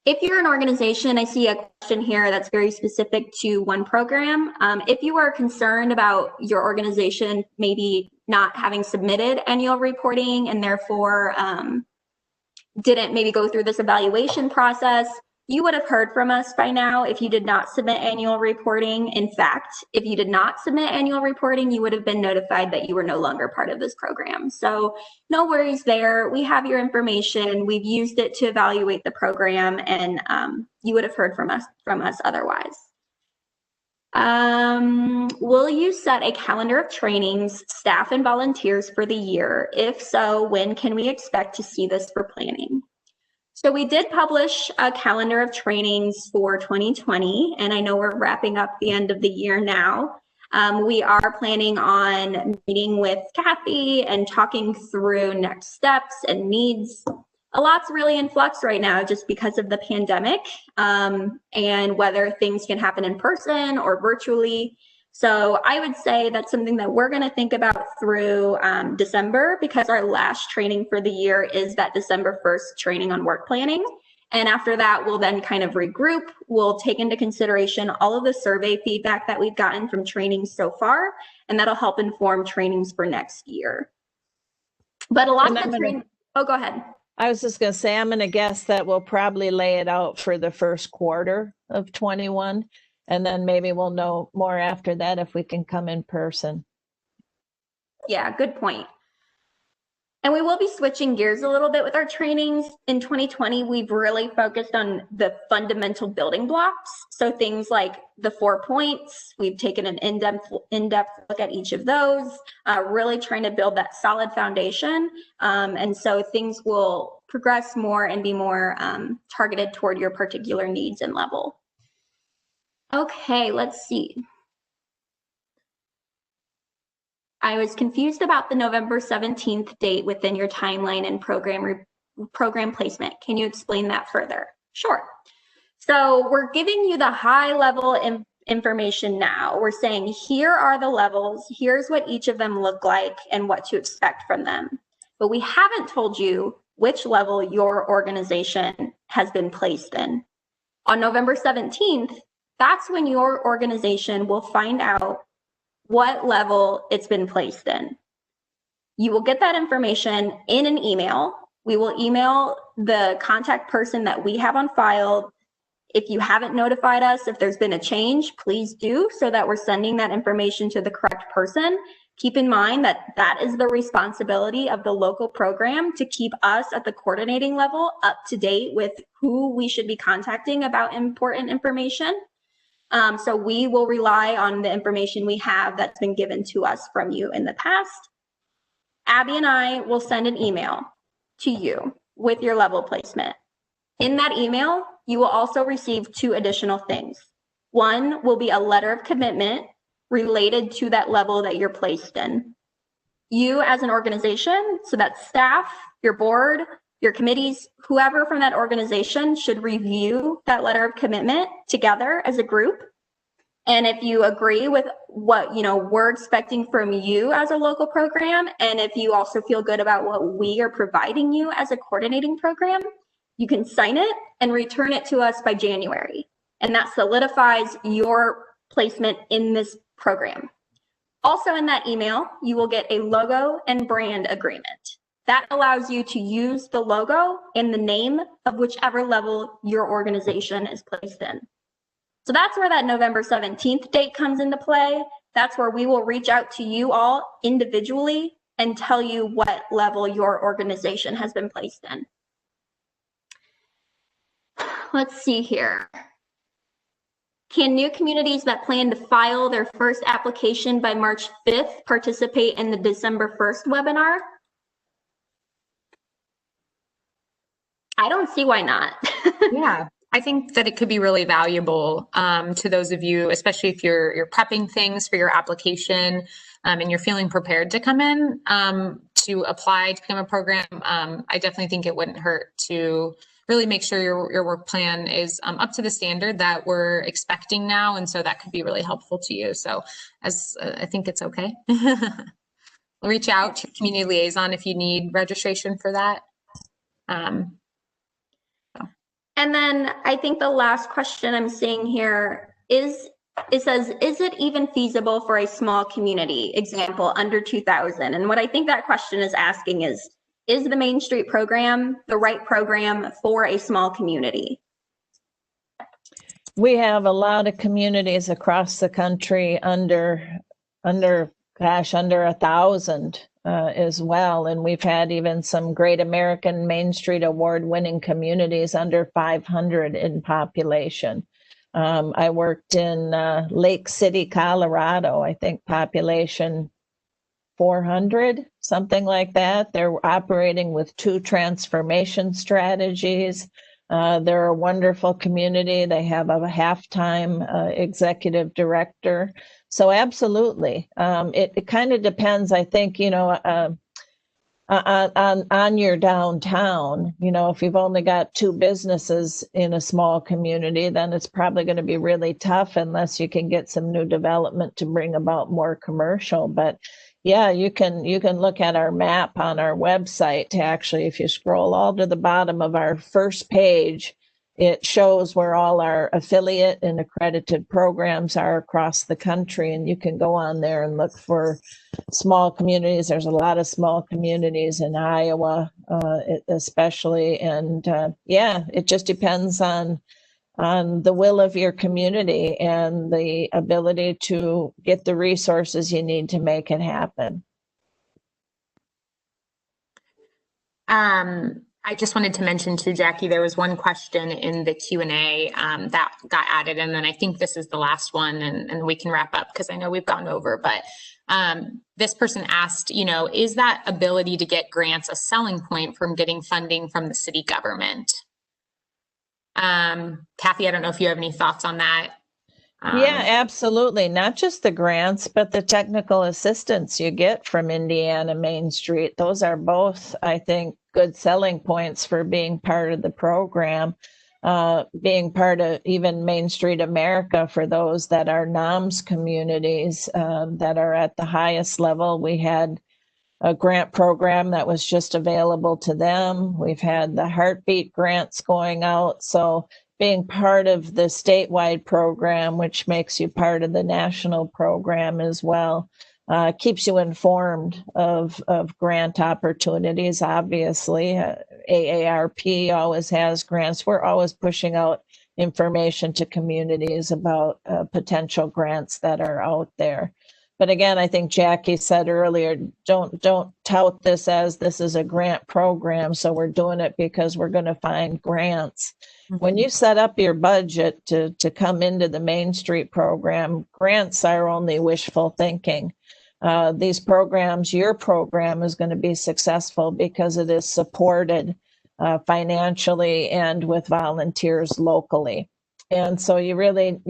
If you're an organization, I see a question here that's very specific to one program. If you are concerned about your organization maybe not having submitted annual reporting and therefore didn't maybe go through this evaluation process, you would have heard from us by now if you did not submit annual reporting. In fact, if you did not submit annual reporting, you would have been notified that you were no longer part of this program. So no worries there. We have your information. We've used it to evaluate the program, and you would have heard from us otherwise. Will you set a calendar of trainings, staff and volunteers for the year? If so, when can we expect to see this for planning? So we did publish a calendar of trainings for 2020, and I know we're wrapping up the end of the year now. We are planning on meeting with Kathy and talking through next steps and needs. A lot's really in flux right now just because of the pandemic and whether things can happen in person or virtually. So I would say that's something that we're going to think about through December, because our last training for the year is that December 1st training on work planning. And after that, we'll then kind of regroup. We'll take into consideration all of the survey feedback that we've gotten from trainings so far, and that'll help inform trainings for next year. But a lot of the training, oh, go ahead. I was just going to say, I'm going to guess that we'll probably lay it out for the first quarter of 21. And then maybe we'll know more after that if we can come in person. Yeah, good point. And we will be switching gears a little bit with our trainings. In 2020, we've really focused on the fundamental building blocks. So things like the 4 points, we've taken an in-depth look at each of those, really trying to build that solid foundation. And so things will progress more and be more targeted toward your particular needs and level. Okay, let's see. I was confused about the November 17th date within your timeline and program placement. Can you explain that further? Sure. So we're giving you the high level information now. We're saying, here are the levels, here's what each of them look like and what to expect from them. But we haven't told you which level your organization has been placed in. On November 17th, that's when your organization will find out what level it's been placed in. You will get that information in an email. We will email the contact person that we have on file. If you haven't notified us, if there's been a change, please do, so that we're sending that information to the correct person. Keep in mind that that is the responsibility of the local program, to keep us at the coordinating level up to date with who we should be contacting about important information. So we will rely on the information we have that's been given to us from you in the past. Abby and I will send an email to you with your level placement. In that email, you will also receive 2 additional things. One will be a letter of commitment related to that level that you're placed in. You as an organization, so that's staff, your board, your committees, whoever from that organization should review that letter of commitment together as a group. And if you agree with what we're expecting from you as a local program, and if you also feel good about what we are providing you as a coordinating program, you can sign it and return it to us by January. And that solidifies your placement in this program. Also in that email, you will get a logo and brand agreement. That allows you to use the logo in the name of whichever level your organization is placed in. So that's where that November 17th date comes into play. That's where we will reach out to you all individually and tell you what level your organization has been placed in. Let's see here. Can new communities that plan to file their first application by March 5th participate in the December 1st webinar? I don't see why not. Yeah, I think that it could be really valuable to those of you, especially if you're prepping things for your application and you're feeling prepared to come in to apply to become a program. I definitely think it wouldn't hurt to really make sure your work plan is up to the standard that we're expecting now. And so that could be really helpful to you. So I think it's okay. Reach out to your community liaison if you need registration for that. And then I think the last question I'm seeing here is, it says, is it even feasible for a small community, example, under 2,000? And what I think that question is asking is the Main Street program the right program for a small community? We have a lot of communities across the country under 1,000 as well. And we've had even some Great American Main Street Award-winning communities under 500 in population. I worked in Lake City, Colorado, I think population 400, something like that. They're operating with 2 transformation strategies. They're a wonderful community. They have a half-time executive director. So absolutely. It kind of depends, I think, on your downtown. If you've only got 2 businesses in a small community, then it's probably going to be really tough unless you can get some new development to bring about more commercial. But yeah, you can look at our map on our website to actually, if you scroll all to the bottom of our first page, it shows where all our affiliate and accredited programs are across the country. And you can go on there and look for small communities. There's a lot of small communities in Iowa, especially. And yeah, it just depends on the will of your community and the ability to get the resources you need to make it happen. I just wanted to mention to Jackie, there was one question in the Q&A that got added, and then I think this is the last one, and we can wrap up because I know we've gone over, but this person asked, is that ability to get grants a selling point from getting funding from the city government? Kathy, I don't know if you have any thoughts on that. Yeah, absolutely. Not just the grants, but the technical assistance you get from Indiana Main Street. Those are both, I think, good selling points for being part of the program. being part of even Main Street America for those that are NOMS communities that are at the highest level. We had a grant program that was just available to them. We've had the Heartbeat grants going out. So being part of the statewide program, which makes you part of the national program as well, keeps you informed of grant opportunities. Obviously, AARP always has grants. We're always pushing out information to communities about potential grants that are out there. But again, I think Jackie said earlier, don't tout this as this is a grant program, so we're doing it because we're going to find grants. When you set up your budget to come into the Main Street program, grants are only wishful thinking. These programs, your program is going to be successful because it is supported financially and with volunteers locally. And so you really,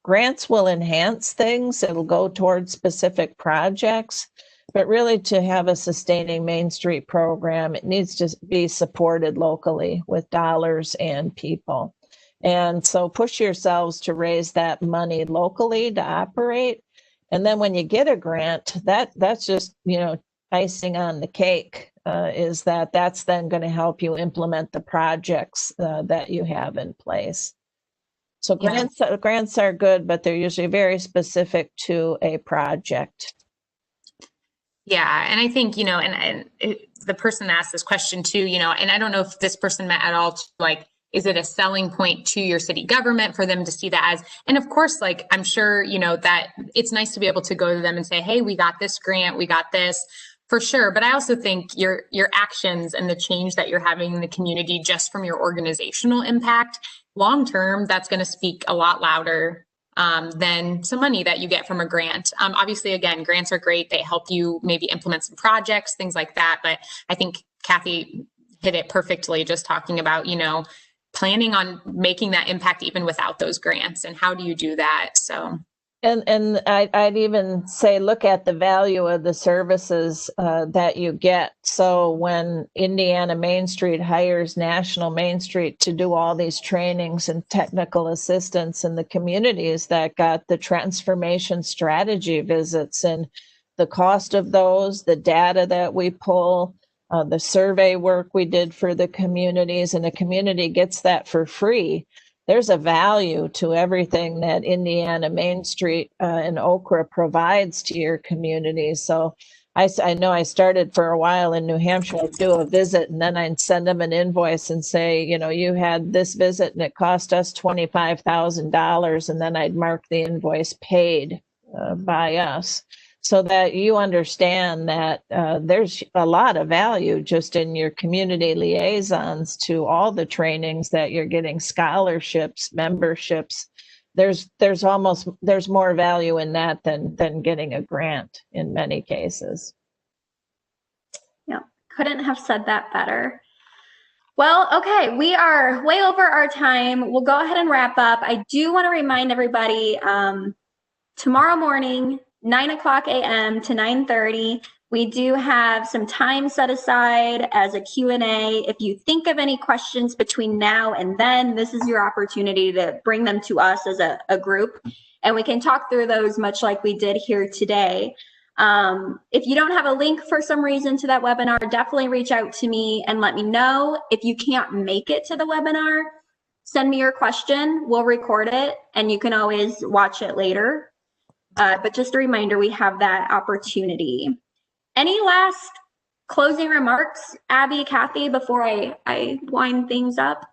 grants will enhance things. It'll go towards specific projects, but really to have a sustaining Main Street program, it needs to be supported locally with dollars and people. And so push yourselves to raise that money locally to operate. And then when you get a grant, that's just, icing on the cake, is that's then going to help you implement the projects that you have in place. So grants are good, but they're usually very specific to a project. Yeah, and I think, the person asked this question too, and I don't know if this person meant at all to, like, is it a selling point to your city government for them to see that as, and of course, like, I'm sure, that it's nice to be able to go to them and say, hey, we got this grant, we got this, for sure. But I also think your actions and the change that you're having in the community just from your organizational impact, long term, that's going to speak a lot louder than some money that you get from a grant. Obviously, again, grants are great. They help you maybe implement some projects, things like that. But I think Kathy hit it perfectly, just talking about, planning on making that impact even without those grants. And how do you do that? So. And I'd even say, look at the value of the services that you get. So when Indiana Main Street hires National Main Street to do all these trainings and technical assistance in the communities that got the transformation strategy visits, and the cost of those, the data that we pull, the survey work we did for the communities, and the community gets that for free. There's a value to everything that Indiana Main Street and Okra provides to your community. So I know I started for a while in New Hampshire. I'd do a visit and then I'd send them an invoice and say, you had this visit and it cost us $25,000. And then I'd mark the invoice paid by us, so that you understand that there's a lot of value just in your community liaisons to all the trainings that you're getting, scholarships, memberships. There's more value in that than getting a grant in many cases. Yeah, couldn't have said that better. Well, okay, we are way over our time. We'll go ahead and wrap up. I do want to remind everybody, tomorrow morning, 9:00 a.m. to 9:30, we do have some time set aside as a Q&A. If you think of any questions between now and then, this is your opportunity to bring them to us as a group, and we can talk through those much like we did here today. If you don't have a link for some reason to that webinar, definitely reach out to me and let me know. If you can't make it to the webinar, send me your question. We'll record it, and you can always watch it later. But just a reminder, we have that opportunity. Any last closing remarks, Abby, Kathy, before I wind things up?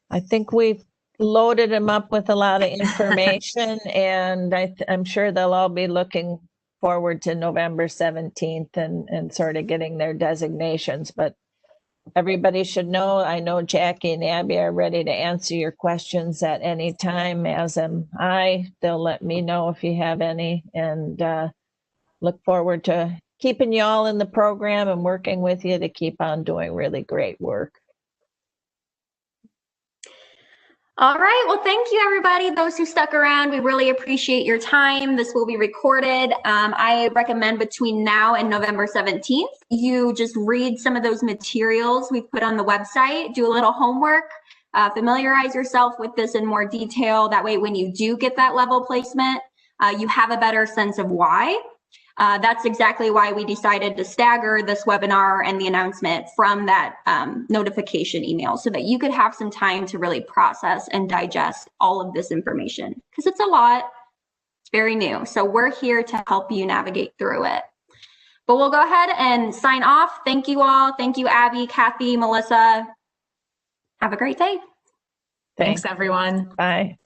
I think we've loaded them up with a lot of information, and I'm sure they'll all be looking forward to November 17th and sort of getting their designations. But everybody should know, I know Jackie and Abby are ready to answer your questions at any time, as am I. They'll let me know if you have any, and look forward to keeping you all in the program and working with you to keep on doing really great work. All right, well, thank you, everybody. Those who stuck around, we really appreciate your time. This will be recorded. I recommend between now and November 17th, you just read some of those materials we put on the website, do a little homework, Familiarize yourself with this in more detail. That way, when you do get that level placement, you have a better sense of why. That's exactly why we decided to stagger this webinar and the announcement from that notification email, so that you could have some time to really process and digest all of this information, because it's a lot. It's very new. So we're here to help you navigate through it. But we'll go ahead and sign off. Thank you all. Thank you, Abby, Kathy, Melissa. Have a great day. Thanks, everyone. Bye.